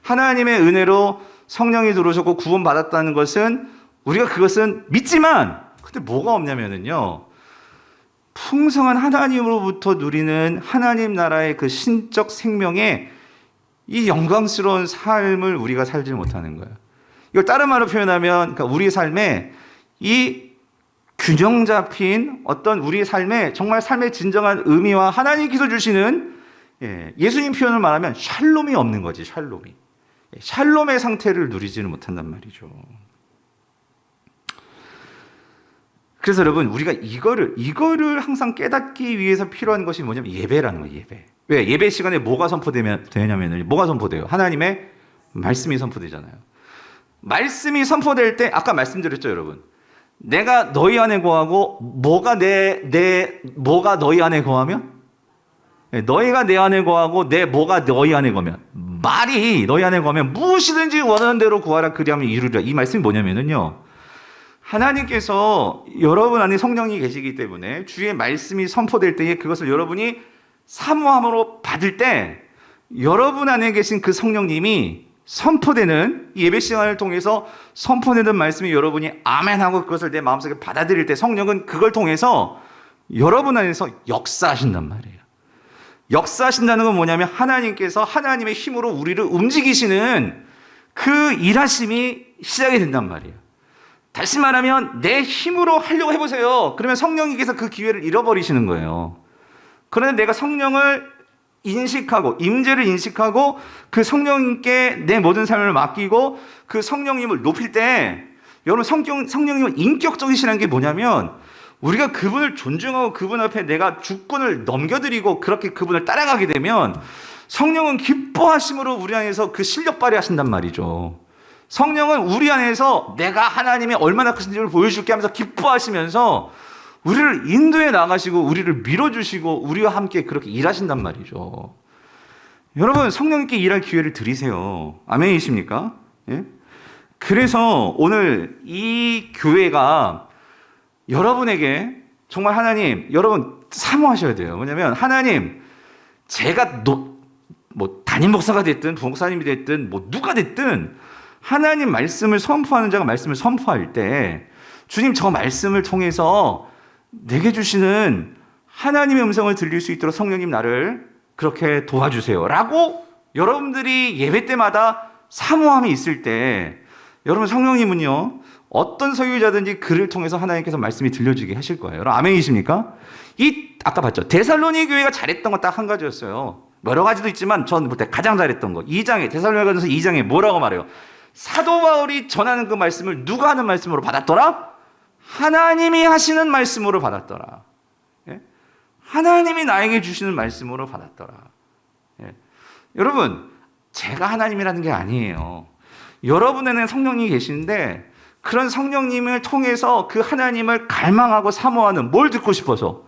Speaker 1: 하나님의 은혜로 성령이 들어오셨고 구원받았다는 것은 우리가 그것은 믿지만, 근데 뭐가 없냐면요, 풍성한 하나님으로부터 누리는 하나님 나라의 그 신적 생명의 이 영광스러운 삶을 우리가 살지 못하는 거예요. 이걸 다른 말로 표현하면, 그러니까 우리의 삶에 이 균형 잡힌 어떤 우리의 삶에 정말 삶의 진정한 의미와 하나님께서 주시는, 예수님 표현을 말하면 샬롬이 없는 거지. 샬롬의 상태를 누리지는 못한단 말이죠. 그래서 여러분, 우리가 이거를 항상 깨닫기 위해서 필요한 것이 뭐냐면 예배라는 거예요. 왜? 예배 시간에 뭐가 되냐면 뭐가 선포돼요? 하나님의 말씀이 선포되잖아요. 말씀이 선포될 때 아까 말씀드렸죠, 여러분. 내가 너희 안에 거하고 뭐가 너희 안에 거하면? 너희가 내 안에 거하고 뭐가 너희 안에 거면? 말이 너희 안에 거하면 무엇이든지 원하는 대로 구하라 그리하면 이루리라. 이 말씀이 뭐냐면요, 하나님께서 여러분 안에 성령이 계시기 때문에 주의 말씀이 선포될 때에 그것을 여러분이 사모함으로 받을 때 여러분 안에 계신 그 성령님이 선포되는 예배 시간을 통해서 선포되는 말씀이 여러분이 아멘하고 그것을 내 마음속에 받아들일 때 성령은 그걸 통해서 여러분 안에서 역사하신단 말이에요. 역사하신다는 건 뭐냐면 하나님께서 하나님의 힘으로 우리를 움직이시는 그 일하심이 시작이 된단 말이에요. 다시 말하면 내 힘으로 하려고 해보세요. 그러면 성령님께서 그 기회를 잃어버리시는 거예요. 그런데 내가 성령을 인식하고 임재를 인식하고 그 성령님께 내 모든 삶을 맡기고 그 성령님을 높일 때 여러분 성령님은 인격적이시라는 게 뭐냐면 우리가 그분을 존중하고 그분 앞에 내가 주권을 넘겨드리고 그렇게 그분을 따라가게 되면 성령은 기뻐하심으로 우리 안에서 그 실력 발휘하신단 말이죠. 성령은 우리 안에서 내가 하나님이 얼마나 크신지를 보여줄게 하면서 기뻐하시면서 우리를 인도해 나가시고 우리를 밀어주시고 우리와 함께 그렇게 일하신단 말이죠. 여러분 성령님께 일할 기회를 드리세요. 아멘이십니까? 예? 그래서 오늘 이 교회가 여러분에게 정말 하나님 여러분 사모하셔야 돼요. 뭐냐면 하나님 제가 뭐 담임 목사가 됐든 부목사님이 됐든 뭐 누가 됐든 하나님 말씀을 선포하는 자가 말씀을 선포할 때 주님 저 말씀을 통해서 내게 주시는 하나님의 음성을 들릴 수 있도록 성령님 나를 그렇게 도와주세요 라고 여러분들이 예배 때마다 사모함이 있을 때 여러분 성령님은요 어떤 소유자든지 그를 통해서 하나님께서 말씀이 들려주게 하실 거예요. 여러분 아멘이십니까? 아까 봤죠? 데살로니 교회가 잘했던 거 딱 한 가지였어요. 여러 가지도 있지만 전 볼 때 가장 잘했던 거 2장에 데살로니가전서 2장에 뭐라고 말해요? 사도 바울이 전하는 그 말씀을 누가 하는 말씀으로 받았더라? 하나님이 하시는 말씀으로 받았더라. 예? 하나님이 나에게 주시는 말씀으로 받았더라. 예? 여러분 제가 하나님이라는 게 아니에요. 여러분에는 성령님이 계시는데 그런 성령님을 통해서 그 하나님을 갈망하고 사모하는 뭘 듣고 싶어서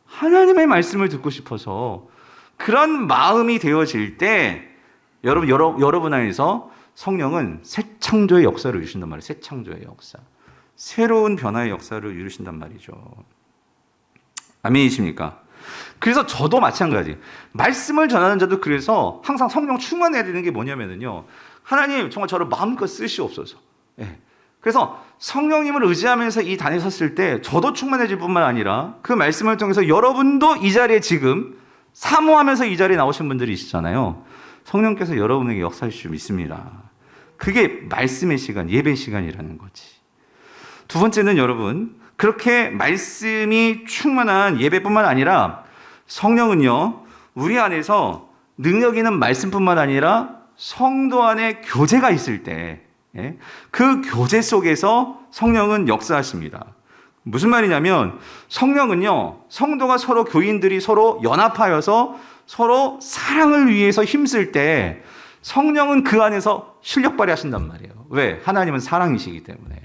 Speaker 1: 하나님의 말씀을 듣고 싶어서 그런 마음이 되어질 때 여러분 안에서 성령은 새 창조의 역사를 이루신단 말이에요. 새 창조의 역사. 새로운 변화의 역사를 이루신단 말이죠. 아멘이십니까? 그래서 저도 마찬가지. 말씀을 전하는 자도 그래서 항상 성령 충만해야 되는 게 뭐냐면요. 하나님 정말 저를 마음껏 쓰시옵소서. 예. 그래서 성령님을 의지하면서 이 단에 섰을 때 저도 충만해질 뿐만 아니라 그 말씀을 통해서 여러분도 이 자리에 지금 사모하면서 이 자리에 나오신 분들이 있잖아요. 성령께서 여러분에게 역사하실 수 있습니다. 그게 말씀의 시간, 예배 시간이라는 거지. 두 번째는 여러분, 그렇게 말씀이 충만한 예배뿐만 아니라 성령은요, 우리 안에서 능력 있는 말씀뿐만 아니라 성도 안에 교제가 있을 때 그 교제 속에서 성령은 역사하십니다. 무슨 말이냐면 성령은요, 성도가 서로 교인들이 서로 연합하여서 서로 사랑을 위해서 힘쓸 때 성령은 그 안에서 실력 발휘하신단 말이에요. 왜? 하나님은 사랑이시기 때문에.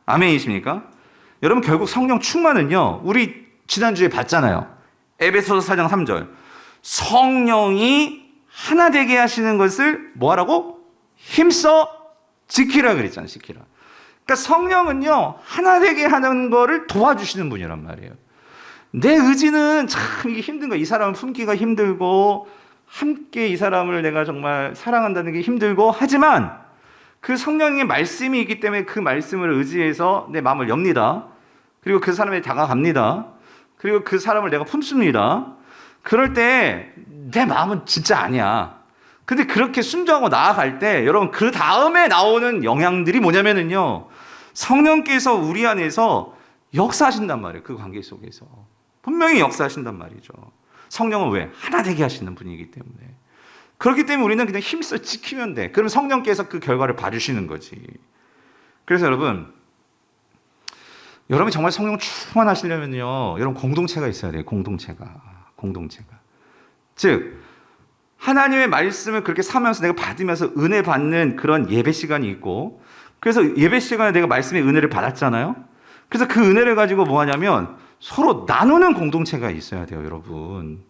Speaker 1: 아멘이십니까? 여러분 결국 성령 충만은요, 우리 지난주에 봤잖아요. 에베소서 4장 3절. 성령이 하나 되게 하시는 것을 뭐 하라고? 힘써 지키라 그랬잖아요. 지키라. 그러니까 성령은요, 하나 되게 하는 거를 도와주시는 분이란 말이에요. 내 의지는 참 이게 힘든 거야. 이 사람을 품기가 힘들고 함께 이 사람을 내가 정말 사랑한다는 게 힘들고 하지만 그 성령의 말씀이 있기 때문에 그 말씀을 의지해서 내 마음을 엽니다. 그리고 그 사람에 다가갑니다. 그리고 그 사람을 내가 품습니다. 그럴 때 내 마음은 진짜 아니야. 근데 그렇게 순종하고 나아갈 때 여러분 그 다음에 나오는 영향들이 뭐냐면은요, 성령께서 우리 안에서 역사하신단 말이에요. 그 관계 속에서 분명히 역사하신단 말이죠. 성령은 왜? 하나 되게 하시는 분이기 때문에. 그렇기 때문에 우리는 그냥 힘써 지키면 돼. 그럼 성령께서 그 결과를 봐주시는 거지. 그래서 여러분 정말 성령 충만하시려면요, 여러분 공동체가 있어야 돼요. 공동체가. 즉 하나님의 말씀을 그렇게 사면서 내가 받으면서 은혜 받는 그런 예배 시간이 있고, 그래서 예배 시간에 내가 말씀의 은혜를 받았잖아요. 그래서 그 은혜를 가지고 뭐 하냐면 서로 나누는 공동체가 있어야 돼요, 여러분.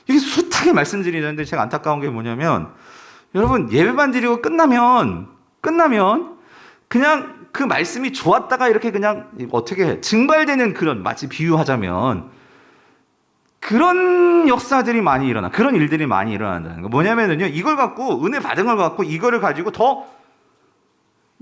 Speaker 1: 이게 숱하게 말씀드리는데 제가 안타까운 게 뭐냐면 여러분 예배만 드리고 끝나면 그냥 그 말씀이 좋았다가 이렇게 그냥 어떻게 증발되는 그런, 마치 비유하자면 그런 역사들이 많이 일어나, 그런 일들이 많이 일어난다는 거. 뭐냐면은요, 이걸 갖고, 은혜 받은 걸 갖고 이거를 가지고 더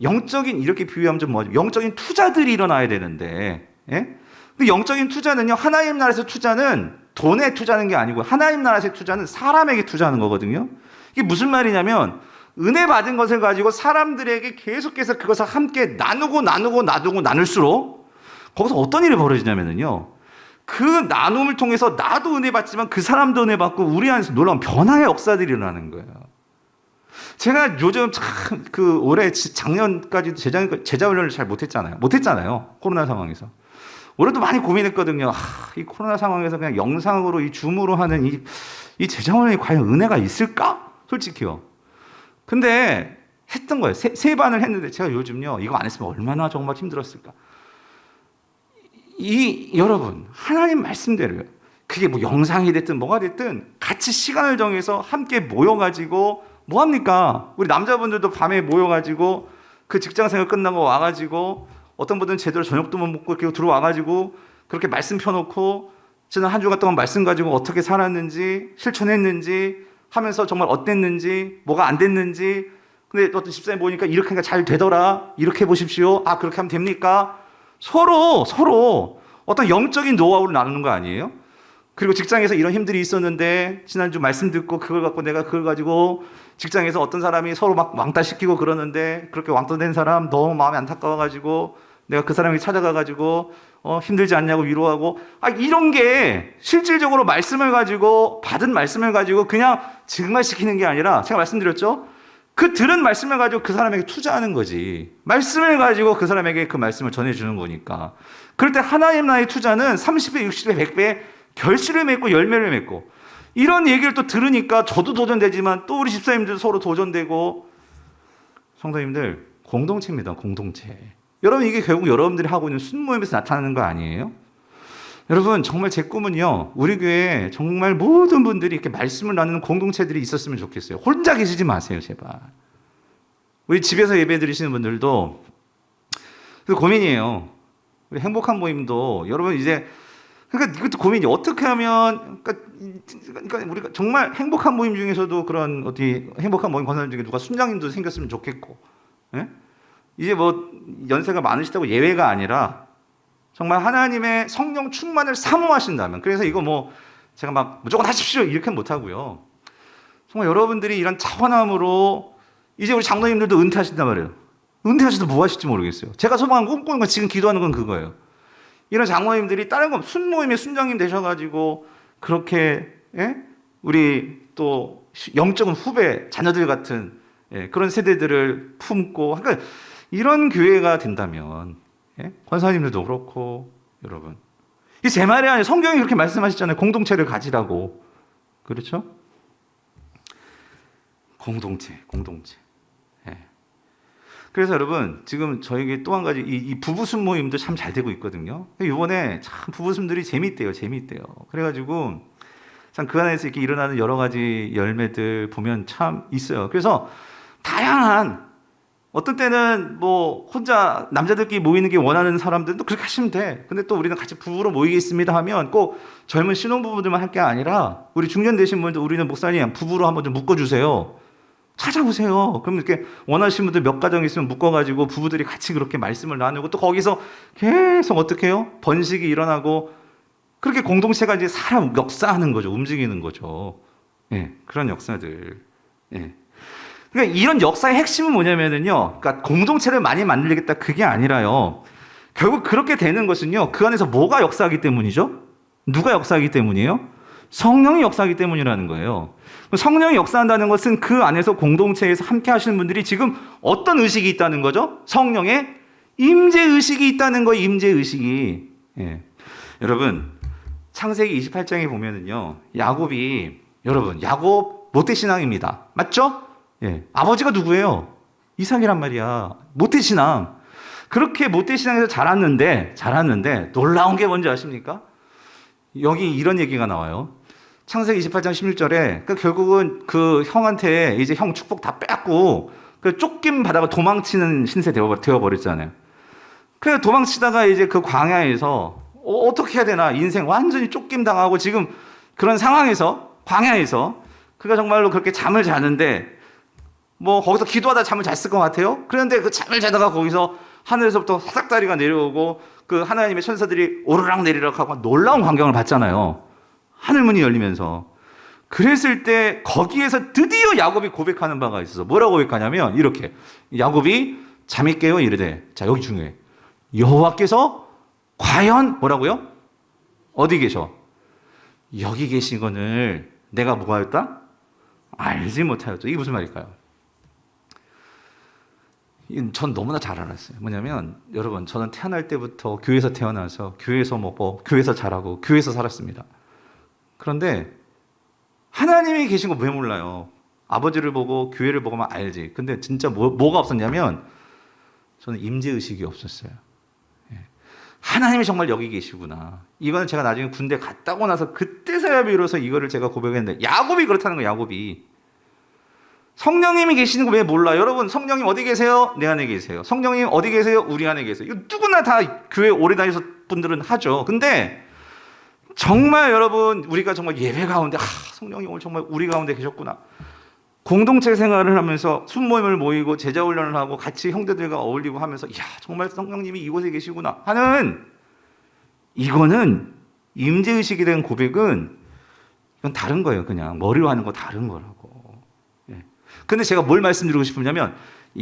Speaker 1: 영적인, 이렇게 비유하면 좀 뭐죠? 영적인 투자들이 일어나야 되는데, 예? 근데 영적인 투자는요, 하나님 나라에서 투자는 돈에 투자하는 게 아니고 하나님 나라에서 투자는 사람에게 투자하는 거거든요. 이게 무슨 말이냐면 은혜 받은 것을 가지고 사람들에게 계속해서 그것을 함께 나눌수록 거기서 어떤 일이 벌어지냐면요, 그 나눔을 통해서 나도 은혜 받지만 그 사람도 은혜 받고 우리 안에서 놀라운 변화의 역사들이 일어나는 거예요. 제가 요즘 참 올해 작년까지도 제자 훈련을 잘 못했잖아요. 코로나 상황에서. 올해도 많이 고민했거든요. 이 코로나 상황에서 그냥 영상으로 이 줌으로 하는 이 제자 훈련이 과연 은혜가 있을까? 솔직히요. 근데 했던 거예요. 세 반을 했는데 제가 요즘요, 이거 안 했으면 얼마나 정말 힘들었을까. 여러분, 하나님 말씀대로요. 그게 뭐 영상이 됐든 뭐가 됐든 같이 시간을 정해서 함께 모여가지고 뭐 합니까? 우리 남자분들도 밤에 모여가지고 그 직장생활 끝나고 와가지고 어떤 분들은 제대로 저녁도 못 먹고 이렇게 들어와가지고 그렇게 말씀 펴놓고 지난 한 주간 동안 말씀 가지고 어떻게 살았는지 실천했는지 하면서 정말 어땠는지 뭐가 안 됐는지, 근데 어떤 집사님 보니까 이렇게 하니까 잘 되더라, 이렇게 해보십시오, 그렇게 하면 됩니까? 서로 어떤 영적인 노하우를 나누는 거 아니에요? 그리고 직장에서 이런 힘들이 있었는데 지난주 말씀 듣고 그걸 갖고 내가 그걸 가지고 직장에서 어떤 사람이 서로 막 왕따시키고 그러는데 그렇게 왕따된 사람 너무 마음이 안타까워가지고 내가 그 사람에게 찾아가가지고 힘들지 않냐고 위로하고, 이런 게 실질적으로 말씀을 가지고 받은 말씀을 가지고 그냥 증말시키는 게 아니라, 제가 말씀드렸죠? 그 들은 말씀을 가지고 그 사람에게 투자하는 거지. 말씀을 가지고 그 사람에게 그 말씀을 전해주는 거니까. 그럴 때 하나님 나라의 투자는 30배, 60배, 100배 결실을 맺고 열매를 맺고, 이런 얘기를 또 들으니까 저도 도전되지만 또 우리 집사님들도 서로 도전되고. 성도님들, 공동체입니다. 공동체. 여러분, 이게 결국 여러분들이 하고 있는 순모임에서 나타나는 거 아니에요? 여러분, 정말 제 꿈은요, 우리 교회에 정말 모든 분들이 이렇게 말씀을 나누는 공동체들이 있었으면 좋겠어요. 혼자 계시지 마세요, 제발. 우리 집에서 예배 드리시는 분들도 그 고민이에요. 우리 행복한 모임도 여러분 이제, 그러니까 이것도 고민이 어떻게 하면, 그러니까 우리가 정말 행복한 모임 중에서도 그런 어디 행복한 모임 권사님 중에 누가 순장님도 생겼으면 좋겠고, 예? 이제 뭐 연세가 많으시다고 예외가 아니라 정말 하나님의 성령 충만을 사모하신다면, 그래서 이거 뭐 제가 막 무조건 하십시오 이렇게 못 하고요. 정말 여러분들이 이런 차원함으로, 이제 우리 장로님들도 은퇴하신단 말이에요. 은퇴하셔도 뭐 하실지 모르겠어요. 제가 소망하는 꿈꾸는 건, 지금 기도하는 건 그거예요. 이런 장로님들이 다른 거 순모임의 순장님 되셔가지고 그렇게, 예? 우리 또 영적인 후배 자녀들 같은, 예, 그런 세대들을 품고, 그러니까 이런 교회가 된다면, 예? 권사님들도 그렇고, 여러분, 이 제 말이 아니에요. 성경이 그렇게 말씀하시잖아요. 공동체를 가지라고. 그렇죠? 공동체. 예. 그래서 여러분, 지금 저에게 또 한 가지, 이 부부 순모임도 참 잘 되고 있거든요. 이번에 참 부부 순들이 재밌대요. 그래가지고 참 그 안에서 이렇게 일어나는 여러 가지 열매들 보면 참 있어요. 그래서 다양한, 어떤 때는 뭐 혼자 남자들끼리 모이는 게 원하는 사람들도 그렇게 하시면 돼. 근데 또 우리는 같이 부부로 모이겠습니다 하면 꼭 젊은 신혼부부들만 할 게 아니라 우리 중년 되신 분들, 우리는 목사님 부부로 한번 좀 묶어주세요. 찾아오세요. 그럼 이렇게 원하시는 분들 몇 가정 있으면 묶어가지고 부부들이 같이 그렇게 말씀을 나누고, 또 거기서 계속 어떻게 해요? 번식이 일어나고, 그렇게 공동체가 이제 사람 역사하는 거죠. 움직이는 거죠. 예, 그런 역사들. 예. 그러니까 이런 역사의 핵심은 뭐냐면요, 그러니까 공동체를 많이 만들겠다 그게 아니라요, 결국 그렇게 되는 것은요, 그 안에서 뭐가 역사하기 때문이죠? 누가 역사하기 때문이에요? 성령이 역사하기 때문이라는 거예요. 성령이 역사한다는 것은 그 안에서 공동체에서 함께 하시는 분들이 지금 어떤 의식이 있다는 거죠? 성령의 임재의식이 있다는 거예요. 임재의식이. 예. 여러분, 창세기 28장에 보면은요, 야곱 모태신앙입니다. 맞죠? 예. 아버지가 누구예요? 이삭이란 말이야. 모태신앙. 그렇게 모태신앙에서 자랐는데 놀라운 게 뭔지 아십니까? 여기 이런 얘기가 나와요. 창세기 28장 16절에 결국은 그 형한테 이제 형 축복 다 뺏고 그 쫓김 받아가 도망치는 신세 되어버렸잖아요. 그래서 도망치다가 이제 그 광야에서 어떻게 해야 되나 인생 완전히 쫓김 당하고 지금 그런 상황에서 광야에서 그가 정말로 그렇게 잠을 자는데 뭐 거기서 기도하다 잠을 잤을 것 같아요. 그런데 그 잠을 자다가 거기서 하늘에서부터 사닥다리가 내려오고 그 하나님의 천사들이 오르락 내리락 하고 놀라운 광경을 봤잖아요. 하늘문이 열리면서. 그랬을 때 거기에서 드디어 야곱이 고백하는 바가 있어서 뭐라고 고백하냐면 이렇게 야곱이 잠이 깨어 이르되, 자 여기 중요해, 여호와께서 과연 뭐라고요? 어디 계셔? 여기 계시거늘 내가 뭐가 했다? 알지 못하였다. 이게 무슨 말일까요? 전 너무나 잘 알았어요. 뭐냐면 여러분, 저는 태어날 때부터 교회에서 태어나서 교회에서 먹고 교회에서 자라고 교회에서 살았습니다. 그런데 하나님이 계신 거 왜 몰라요? 아버지를 보고 교회를 보고만 알지. 근데 진짜 뭐가 없었냐면 저는 임재의식이 없었어요. 하나님이 정말 여기 계시구나. 이거는 제가 나중에 군대 갔다 오고 나서 그때서야 비로소 이거를 제가 고백했는데, 야곱이 그렇다는 거예요. 야곱이. 성령님이 계시는 거 왜 몰라요? 여러분, 성령님 어디 계세요? 내 안에 계세요. 성령님 어디 계세요? 우리 안에 계세요. 이거 누구나 다 교회 오래 다니서 분들은 하죠. 근데 정말 여러분, 우리가 정말 예배 가운데 성령님 오늘 정말 우리 가운데 계셨구나. 공동체 생활을 하면서 순모임을 모이고 제자 훈련을 하고 같이 형제들과 어울리고 하면서 야, 정말 성령님이 이곳에 계시구나 하는, 이거는 임재의식이 된 고백은 이건 다른 거예요. 그냥 머리로 하는 거 다른 거라고. 근데 제가 뭘 말씀드리고 싶으냐면,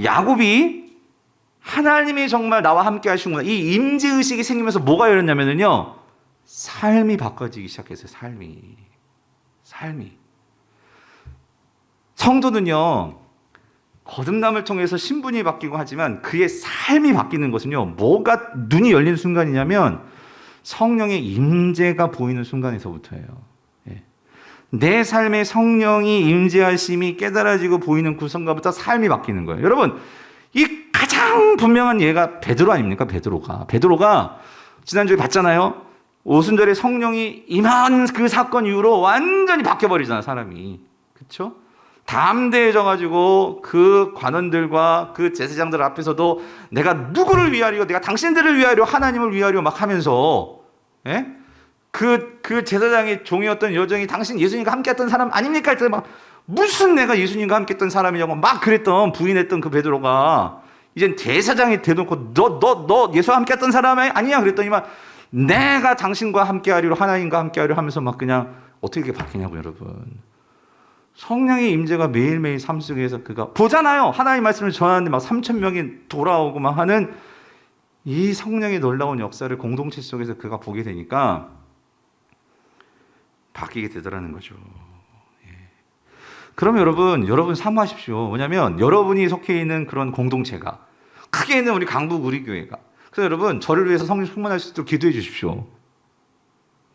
Speaker 1: 야곱이 하나님이 정말 나와 함께 하시는구나, 이 임재의식이 생기면서 뭐가 열렸냐면요, 삶이 바꿔지기 시작했어요. 삶이. 성도는요, 거듭남을 통해서 신분이 바뀌고 하지만 그의 삶이 바뀌는 것은요, 뭐가 눈이 열린 순간이냐면 성령의 임재가 보이는 순간에서부터예요. 내 삶에 성령이 임재하심이 깨달아지고 보이는 그 순간부터 삶이 바뀌는 거예요. 여러분, 이 가장 분명한 예가 베드로 아닙니까? 베드로가 지난주에 봤잖아요. 오순절에 성령이 임한 그 사건 이후로 완전히 바뀌어버리잖아, 사람이. 그렇죠? 담대해져가지고 그 관원들과 그 제사장들 앞에서도 내가 누구를 위하려, 내가 당신들을 위하려, 하나님을 위하려 막 하면서, 그 제사장의 종이었던 여종이 당신 예수님과 함께했던 사람 아닙니까? 했더니 막 무슨 내가 예수님과 함께했던 사람이냐고 막 부인했던 그 베드로가 이젠 제사장이 대놓고 너 예수와 함께했던 사람 아니냐 그랬더니만 내가 당신과 함께하리로, 하나님과 함께하리로 하면서 막 그냥 어떻게 이렇게 바뀌냐고. 여러분, 성령의 임재가 매일매일 삶 속에서 그가 보잖아요. 하나님 말씀을 전하는데 막 3,000명이 돌아오고 막 하는 이 성령의 놀라운 역사를 공동체 속에서 그가 보게 되니까 바뀌게 되더라는 거죠. 그럼 여러분 사모하십시오. 뭐냐면 여러분이 속해 있는 그런 공동체가, 크게는 우리 강북 우리 교회가, 그래서 여러분, 저를 위해서 성령 충만할 수 있도록 기도해 주십시오.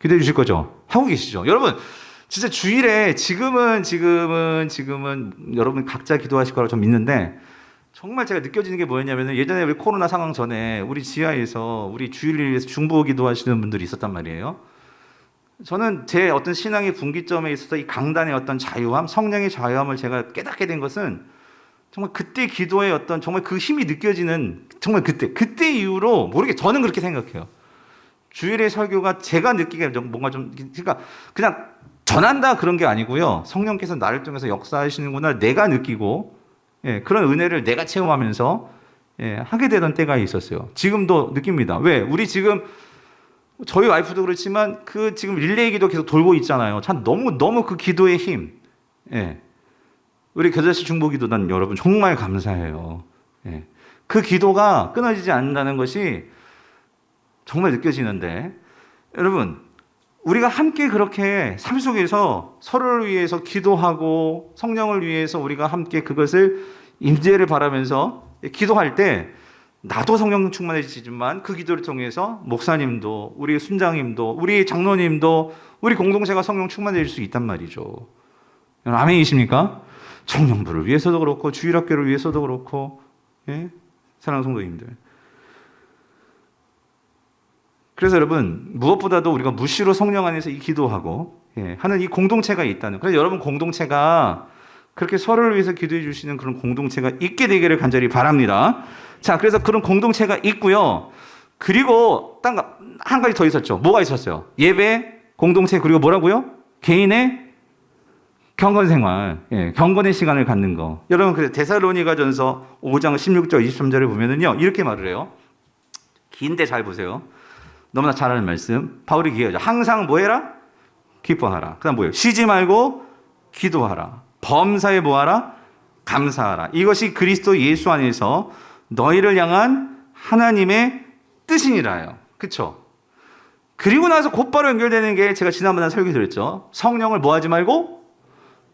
Speaker 1: 기도해 주실 거죠? 하고 계시죠? 여러분, 진짜 주일에 지금은 여러분 각자 기도하실 거라고 좀 믿는데, 정말 제가 느껴지는 게 뭐였냐면, 예전에 우리 코로나 상황 전에 우리 지하에서 우리 주일을 위해서 중보 기도하시는 분들이 있었단 말이에요. 저는 제 어떤 신앙의 분기점에 있어서 이 강단의 어떤 자유함, 성령의 자유함을 제가 깨닫게 된 것은 정말 그때 기도의 어떤 정말 그 힘이 느껴지는, 정말 그때 이후로 저는 그렇게 생각해요. 주일의 설교가 제가 느끼기에 뭔가 좀, 그러니까 그냥 전한다 그런 게 아니고요, 성령께서 나를 통해서 역사하시는구나 내가 느끼고, 그런 은혜를 내가 체험하면서 하게 되던 때가 있었어요. 지금도 느낍니다. 왜? 우리 지금 저희 와이프도 그렇지만 그 지금 릴레이 기도 계속 돌고 있잖아요. 참 너무 그 기도의 힘. 우리 겨자씨 중보 기도 난 여러분 정말 감사해요. 그 기도가 끊어지지 않는다는 것이 정말 느껴지는데, 여러분, 우리가 함께 그렇게 삶 속에서 서로를 위해서 기도하고 성령을 위해서 우리가 함께 그것을 임재를 바라면서 기도할 때, 나도 성령 충만해지지만 그 기도를 통해서 목사님도, 우리 순장님도, 우리 장로님도, 우리 공동체가 성령 충만해질 수 있단 말이죠. 아멘이십니까? 청년부를 위해서도 그렇고 주일학교를 위해서도 그렇고, 사랑하는 성도님들, 그래서 여러분 무엇보다도 우리가 무시로 성령 안에서 이 기도하고 하는 이 공동체가 있다는. 그래서 여러분 공동체가 그렇게 서로를 위해서 기도해 주시는 그런 공동체가 있게 되기를 간절히 바랍니다. 자, 그래서 그런 공동체가 있고요. 그리고 한 가지 더 있었죠. 뭐가 있었어요? 예배, 공동체, 그리고 뭐라고요? 개인의 경건 생활, 경건의 시간을 갖는 거. 여러분, 그래서 데살로니가전서 5장 16절 23절에 보면은요, 이렇게 말을 해요. 긴데 잘 보세요. 너무나 잘 아는 말씀. 바울이 기회하죠. 항상 뭐 해라? 기뻐하라. 그 다음 뭐예요? 쉬지 말고 기도하라. 범사에 뭐하라? 감사하라. 이것이 그리스도 예수 안에서 너희를 향한 하나님의 뜻이니라요. 그쵸? 그리고 나서 곧바로 연결되는 게 제가 지난번에 설교드렸죠. 성령을 뭐 하지 말고?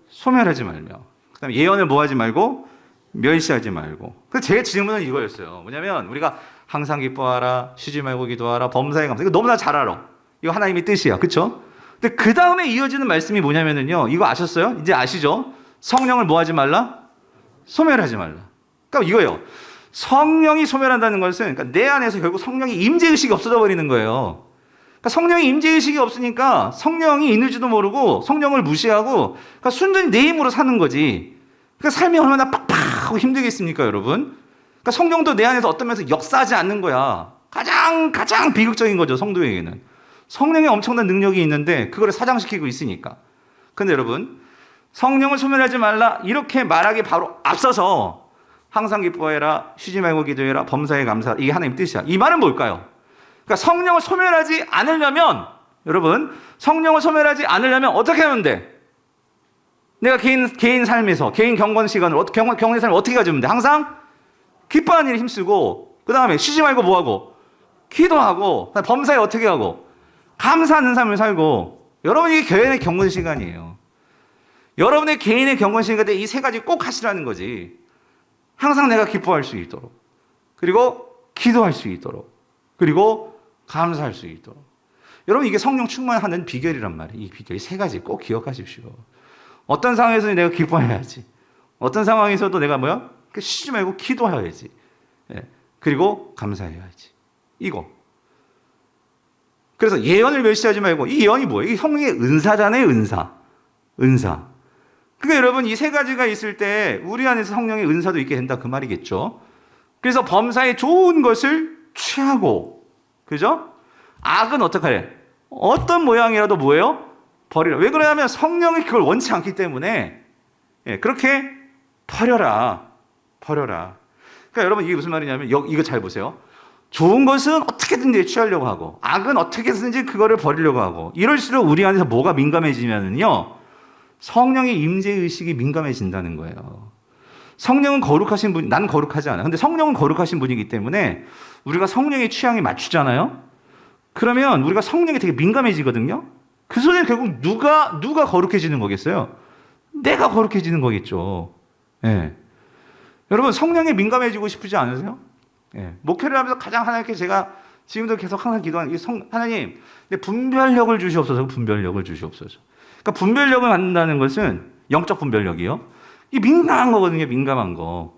Speaker 1: 소멸하지 말며. 그 다음에 예언을 뭐 하지 말고? 멸시하지 말고. 그래서 제 질문은 이거였어요. 뭐냐면 우리가 항상 기뻐하라, 쉬지 말고 기도하라, 범사에 감사. 이거 너무나 잘 알아. 이거 하나님의 뜻이야. 그쵸? 근데 그 다음에 이어지는 말씀이 뭐냐면은요. 이거 아셨어요? 이제 아시죠? 성령을 뭐 하지 말라? 소멸하지 말라. 그러니까 이거예요. 성령이 소멸한다는 것은 그러니까 내 안에서 결국 성령의 임재의식이 없어져 버리는 거예요. 그러니까 성령의 임재의식이 없으니까 성령이 있는지도 모르고 성령을 무시하고 그러니까 순전히 내 힘으로 사는 거지. 그러니까 삶이 얼마나 빡빡하고 힘들겠습니까, 여러분? 그러니까 성령도 내 안에서 어떤 면에서 역사하지 않는 거야. 가장 비극적인 거죠, 성도에게는. 성령의 엄청난 능력이 있는데 그거를 사장시키고 있으니까. 근데 여러분, 성령을 소멸하지 말라 이렇게 말하기 바로 앞서서 항상 기뻐해라, 쉬지 말고 기도해라, 범사에 감사하라. 이게 하나님 뜻이야. 이 말은 뭘까요? 그러니까 성령을 소멸하지 않으려면 여러분, 성령을 소멸하지 않으려면 어떻게 하면 돼? 내가 개인 삶에서 개인 경건 시간을 경건의 삶을 어떻게 가지면 돼? 항상 기뻐하는 일에 힘쓰고 그 다음에 쉬지 말고 뭐하고? 기도하고 범사에 어떻게 하고? 감사하는 삶을 살고. 여러분, 이게 개인의 경건 시간이에요. 여러분의 개인의 경건 시간에 이 세 가지 꼭 하시라는 거지. 항상 내가 기뻐할 수 있도록, 그리고 기도할 수 있도록, 그리고 감사할 수 있도록. 여러분, 이게 성령 충만하는 비결이란 말이에요. 이 비결, 세 가지 꼭 기억하십시오. 어떤 상황에서는 내가 기뻐해야지. 어떤 상황에서도 내가 뭐야? 쉬지 말고 기도해야지. 그리고 감사해야지. 이거. 그래서 예언을 멸시하지 말고, 이 예언이 뭐예요? 이 성령의 은사잖아요, 은사. 그러니까 여러분, 이 세 가지가 있을 때 우리 안에서 성령의 은사도 있게 된다, 그 말이겠죠. 그래서 범사에 좋은 것을 취하고, 그죠? 악은 어떻게 하래? 어떤 모양이라도 뭐예요? 버리라. 왜 그러냐면 성령이 그걸 원치 않기 때문에 그렇게 버려라. 그러니까 여러분, 이게 무슨 말이냐면 이거 잘 보세요. 좋은 것은 어떻게든지 취하려고 하고 악은 어떻게든지 그거를 버리려고 하고, 이럴수록 우리 안에서 뭐가 민감해지냐면요, 성령의 임재의식이 민감해진다는 거예요. 성령은 거룩하신 분, 난 거룩하지 않아. 근데 성령은 거룩하신 분이기 때문에 우리가 성령의 취향에 맞추잖아요. 그러면 우리가 성령에 되게 민감해지거든요. 그 소리는 결국 누가 거룩해지는 거겠어요? 내가 거룩해지는 거겠죠. 여러분, 성령에 민감해지고 싶지 않으세요? 목회를 하면서 가장 하나님께 제가 지금도 계속 항상 기도하는 하나님, 내 분별력을 주시옵소서. 그러니까 분별력을 갖는다는 것은 영적 분별력이요. 이 민감한 거거든요. 민감한 거.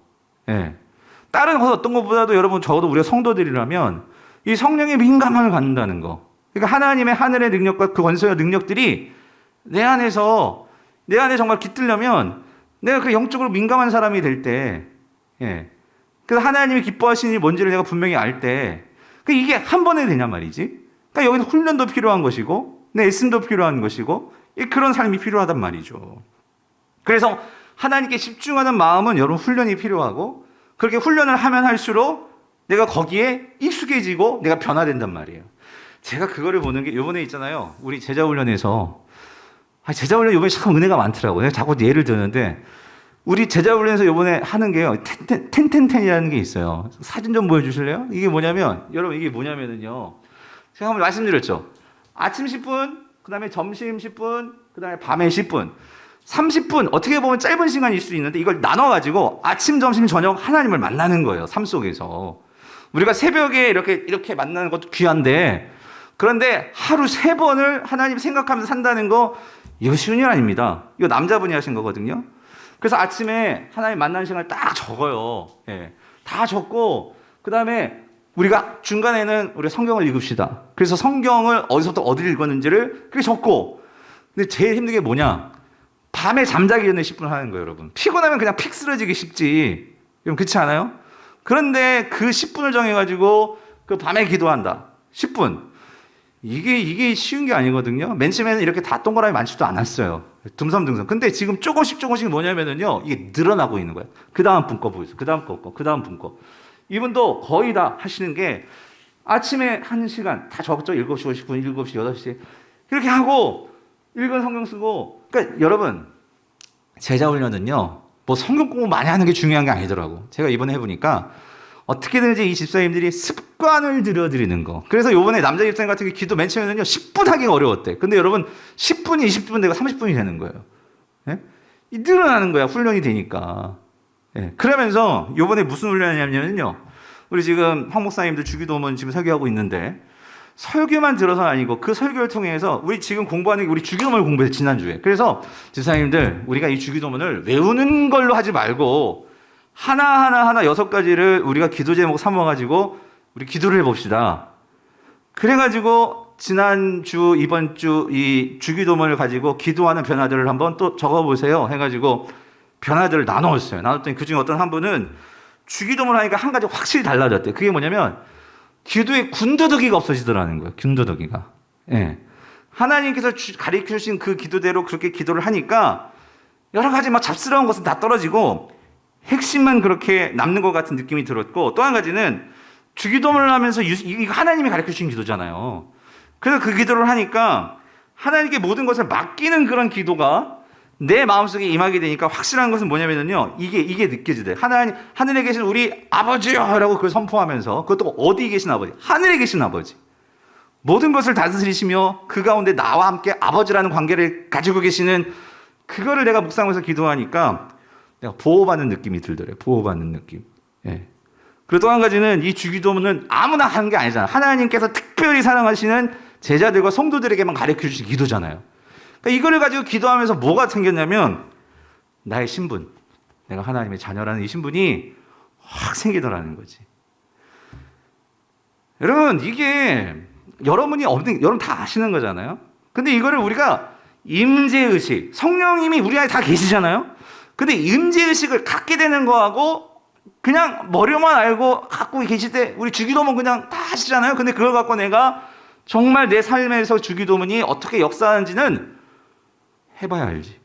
Speaker 1: 다른 어떤 것보다도 여러분, 적어도 우리가 성도들이라면 이 성령의 민감함을 갖는다는 거. 그러니까 하나님의 하늘의 능력과 그 원수의 능력들이 내 안에 정말 깃들려면 내가 그 영적으로 민감한 사람이 될 때, 그래서 하나님이 기뻐하시는 일이 뭔지를 내가 분명히 알 때, 이게 한 번에 되냔 말이지. 그러니까 여기는 훈련도 필요한 것이고, 내 애씀도 필요한 것이고, 그런 삶이 필요하단 말이죠. 그래서 하나님께 집중하는 마음은 여러분 훈련이 필요하고, 그렇게 훈련을 하면 할수록 내가 거기에 익숙해지고 내가 변화된단 말이에요. 제가 그거를 보는 게 요번에 있잖아요. 우리 제자훈련에서, 제자훈련 요번에 참 은혜가 많더라고요. 내가 자꾸 예를 드는데, 우리 제자훈련에서 요번에 하는 게요, 텐텐텐이라는 게 있어요. 사진 좀 보여주실래요? 이게 뭐냐면, 여러분, 이게 뭐냐면은요, 제가 한번 말씀드렸죠. 아침 10분, 그 다음에 점심 10분, 그 다음에 밤에 10분. 30분, 어떻게 보면 짧은 시간일 수 있는데 이걸 나눠가지고 아침, 점심, 저녁 하나님을 만나는 거예요. 삶 속에서. 우리가 새벽에 이렇게 만나는 것도 귀한데, 그런데 하루 3번을 하나님 생각하면서 산다는 거, 이거 쉬운 일 아닙니다. 이거 남자분이 하신 거거든요. 그래서 아침에 하나님 만나는 시간을 딱 적어요. 다 적고, 그 다음에 우리가 중간에는 우리 성경을 읽읍시다. 그래서 성경을 어디서부터 어디를 읽었는지를 그렇게 적고, 근데 제일 힘든 게 뭐냐? 밤에 잠자기 전에 10분 하는 거예요, 여러분. 피곤하면 그냥 픽 쓰러지기 쉽지. 여러분 그렇지 않아요? 그런데 그 10분을 정해가지고 그 밤에 기도한다. 10분. 이게 쉬운 게 아니거든요. 맨 처음에는 이렇게 다 동그라미 많지도 않았어요. 듬성듬성. 근데 지금 조금씩 뭐냐면은요, 이게 늘어나고 있는 거예요. 그 다음 분 거 보여주세요. 그 다음 거, 그 다음 분 거. 이분도 거의 다 하시는 게 아침에 한 시간 다 적죠. 7시 50분, 7시, 8시. 이렇게 하고 읽은 성경 쓰고. 그러니까 여러분, 제자 훈련은요, 뭐 성경 공부 많이 하는 게 중요한 게 아니더라고. 제가 이번에 해보니까 어떻게든지 이 집사님들이 습관을 들여드리는 거. 그래서 요번에 남자 집사님 같은 게 기도 맨 처음에는요 10분 하기가 어려웠대. 근데 여러분 10분이 20분 되고 30분이 되는 거예요. 예? 늘어나는 거야. 훈련이 되니까. 예. 그러면서 요번에 무슨 훈련이냐면요, 우리 지금 황 목사님들 주기도문 지금 설교하고 있는데, 설교만 들어서는 아니고 그 설교를 통해서 우리 지금 공부하는 게 우리 주기도문을 공부해서 지난주에. 그래서 집사님들, 우리가 이 주기도문을 외우는 걸로 하지 말고 하나 6가지를 우리가 기도 제목 삼아가지고 우리 기도를 해봅시다. 그래가지고 지난주, 이번주 이 주기도문을 가지고 기도하는 변화들을 한번 또 적어보세요 해가지고 변화들을 나눴어요. 나눴더니 그 중에 어떤 한 분은 주기도문을 하니까 한 가지 확실히 달라졌대요. 그게 뭐냐면 기도의 군더더기가 없어지더라는 거예요. 군더더기가. 예. 하나님께서 가르쳐 주신 그 기도대로 그렇게 기도를 하니까 여러 가지 막 잡스러운 것은 다 떨어지고 핵심만 그렇게 남는 것 같은 느낌이 들었고, 또 한 가지는 주기도문을 하면서 이거 하나님이 가르쳐 주신 기도잖아요. 그래서 그 기도를 하니까 하나님께 모든 것을 맡기는 그런 기도가 내 마음속에 임하게 되니까 확실한 것은 뭐냐면요, 이게 느껴지대. 하늘에 계신 우리 아버지요! 라고 그걸 선포하면서, 그것도 어디 계신 아버지? 하늘에 계신 아버지. 모든 것을 다스리시며 그 가운데 나와 함께 아버지라는 관계를 가지고 계시는 그거를 내가 묵상하면서 기도하니까 내가 보호받는 느낌이 들더래요. 보호받는 느낌. 예. 그리고 또 한 가지는 이 주기도문은 아무나 하는 게 아니잖아요. 하나님께서 특별히 사랑하시는 제자들과 성도들에게만 가르쳐 주신 기도잖아요. 그러니까 이거를 가지고 기도하면서 뭐가 생겼냐면 나의 신분, 내가 하나님의 자녀라는 이 신분이 확 생기더라는 거지. 여러분, 이게 여러분 다 아시는 거잖아요. 근데 이거를 우리가 임재의식, 성령님이 우리 안에 다 계시잖아요. 근데 임재의식을 갖게 되는 거하고 그냥 머리만 알고 갖고 계실 때 우리 주기도문 그냥 다 하시잖아요. 근데 그걸 갖고 내가 정말 내 삶에서 주기도문이 어떻게 역사하는지는 해봐야 알지.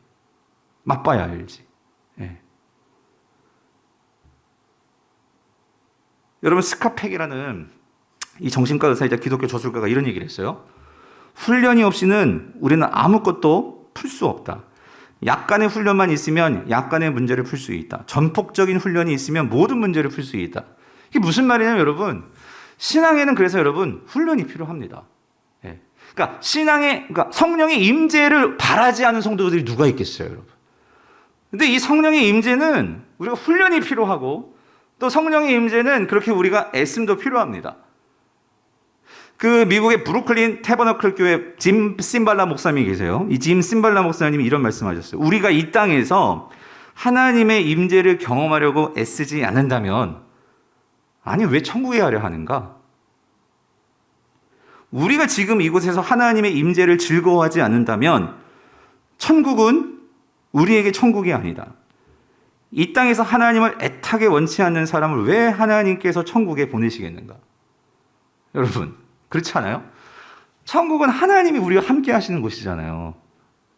Speaker 1: 맛봐야 알지. 예. 여러분, 스카펙이라는 이 정신과 의사이자 기독교 저술가가 이런 얘기를 했어요. 훈련이 없이는 우리는 아무것도 풀 수 없다. 약간의 훈련만 있으면 약간의 문제를 풀 수 있다. 전폭적인 훈련이 있으면 모든 문제를 풀 수 있다. 이게 무슨 말이냐면 여러분, 신앙에는 그래서 여러분 훈련이 필요합니다. 예. 그러니까 그러니까 성령의 임재를 바라지 않은 성도들이 누가 있겠어요, 여러분. 근데 이 성령의 임재는 우리가 훈련이 필요하고 또 성령의 임재는 그렇게 우리가 애씀도 필요합니다. 그 미국의 브루클린 태버너클 교회 짐 심발라 목사님이 계세요. 이 짐 심발라 목사님이 이런 말씀하셨어요. 우리가 이 땅에서 하나님의 임재를 경험하려고 애쓰지 않는다면, 아니 왜 천국에 가려 하는가? 우리가 지금 이곳에서 하나님의 임재를 즐거워하지 않는다면 천국은 우리에게 천국이 아니다. 이 땅에서 하나님을 애타게 원치 않는 사람을 왜 하나님께서 천국에 보내시겠는가? 여러분, 그렇지 않아요? 천국은 하나님이 우리와 함께 하시는 곳이잖아요.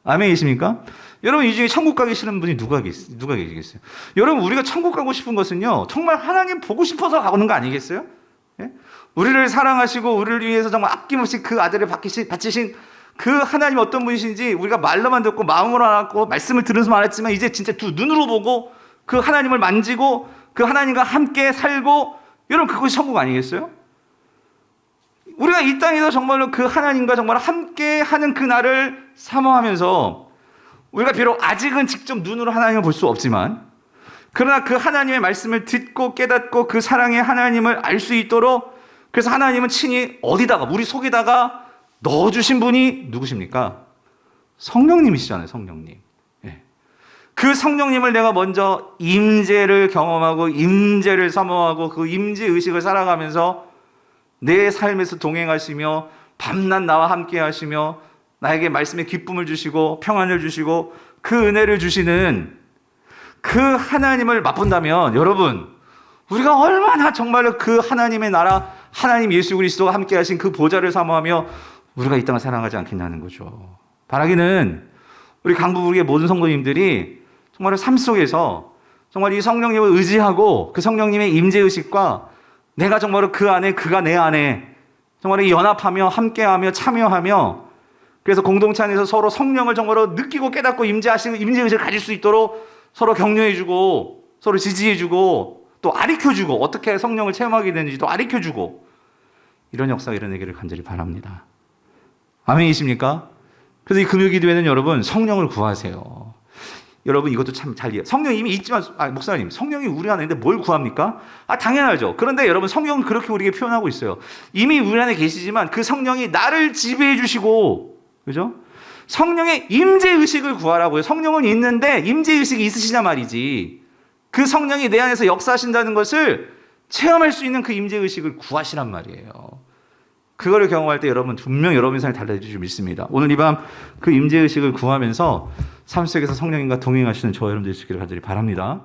Speaker 1: 아멘이십니까? 여러분, 이 중에 천국 가기 싫은 분이 누가 계시겠어요? 여러분, 우리가 천국 가고 싶은 것은요, 정말 하나님 보고 싶어서 가는 거 아니겠어요? 예? 우리를 사랑하시고 우리를 위해서 정말 아낌없이 그 아들을 바치신 그 하나님 어떤 분이신지 우리가 말로만 듣고 마음으로 알았고 말씀을 들으면서 알았지만 이제 진짜 두 눈으로 보고 그 하나님을 만지고 그 하나님과 함께 살고, 여러분, 그것이 천국 아니겠어요? 우리가 이 땅에서 정말로 그 하나님과 정말 함께 하는 그 날을 사모하면서, 우리가 비록 아직은 직접 눈으로 하나님을 볼 수 없지만 그러나 그 하나님의 말씀을 듣고 깨닫고 그 사랑의 하나님을 알 수 있도록, 그래서 하나님은 친히 어디다가 우리 속에다가 넣어주신 분이 누구십니까? 성령님이시잖아요. 성령님. 예. 그 성령님을 내가 먼저 임재를 경험하고 임재를 사모하고 그 임재 의식을 살아가면서 내 삶에서 동행하시며 밤낮 나와 함께 하시며 나에게 말씀의 기쁨을 주시고 평안을 주시고 그 은혜를 주시는 그 하나님을 맛본다면 여러분, 우리가 얼마나 정말로 그 하나님의 나라, 하나님 예수 그리스도가 함께 하신 그 보좌를 사모하며 우리가 이 땅을 사랑하지 않겠냐는 거죠. 바라기는 우리 강부부의 모든 성도님들이 정말 삶 속에서 정말 이 성령님을 의지하고 그 성령님의 임재의식과 내가 정말로 그 안에, 그가 내 안에 정말 연합하며 함께하며 참여하며 그래서 공동체 안에서 서로 성령을 정말로 느끼고 깨닫고 임재하시는 임재의식을 가질 수 있도록 서로 격려해주고 서로 지지해주고 또 가르쳐주고 어떻게 성령을 체험하게 되는지 또 가르쳐주고 이런 역사가 일어나기를 간절히 바랍니다. 아멘이십니까? 그래서 이 금요기도회는 여러분 성령을 구하세요. 여러분 이것도 참 잘 이해해요. 성령이 이미 있지만 목사님 성령이 우리 안에 있는데 뭘 구합니까? 당연하죠. 그런데 여러분 성령은 그렇게 우리에게 표현하고 있어요. 이미 우리 안에 계시지만 그 성령이 나를 지배해 주시고 그죠? 성령의 임재의식을 구하라고요. 성령은 있는데 임재의식이 있으시냐 말이지. 그 성령이 내 안에서 역사하신다는 것을 체험할 수 있는 그 임재의식을 구하시란 말이에요. 그거를 경험할 때 여러분 분명 여러분의 삶이 달라질 줄 믿습니다. 오늘 이 밤 그 임재의식을 구하면서 삶 속에서 성령님과 동행하시는 저와 여러분들 있기를 간절히 바랍니다.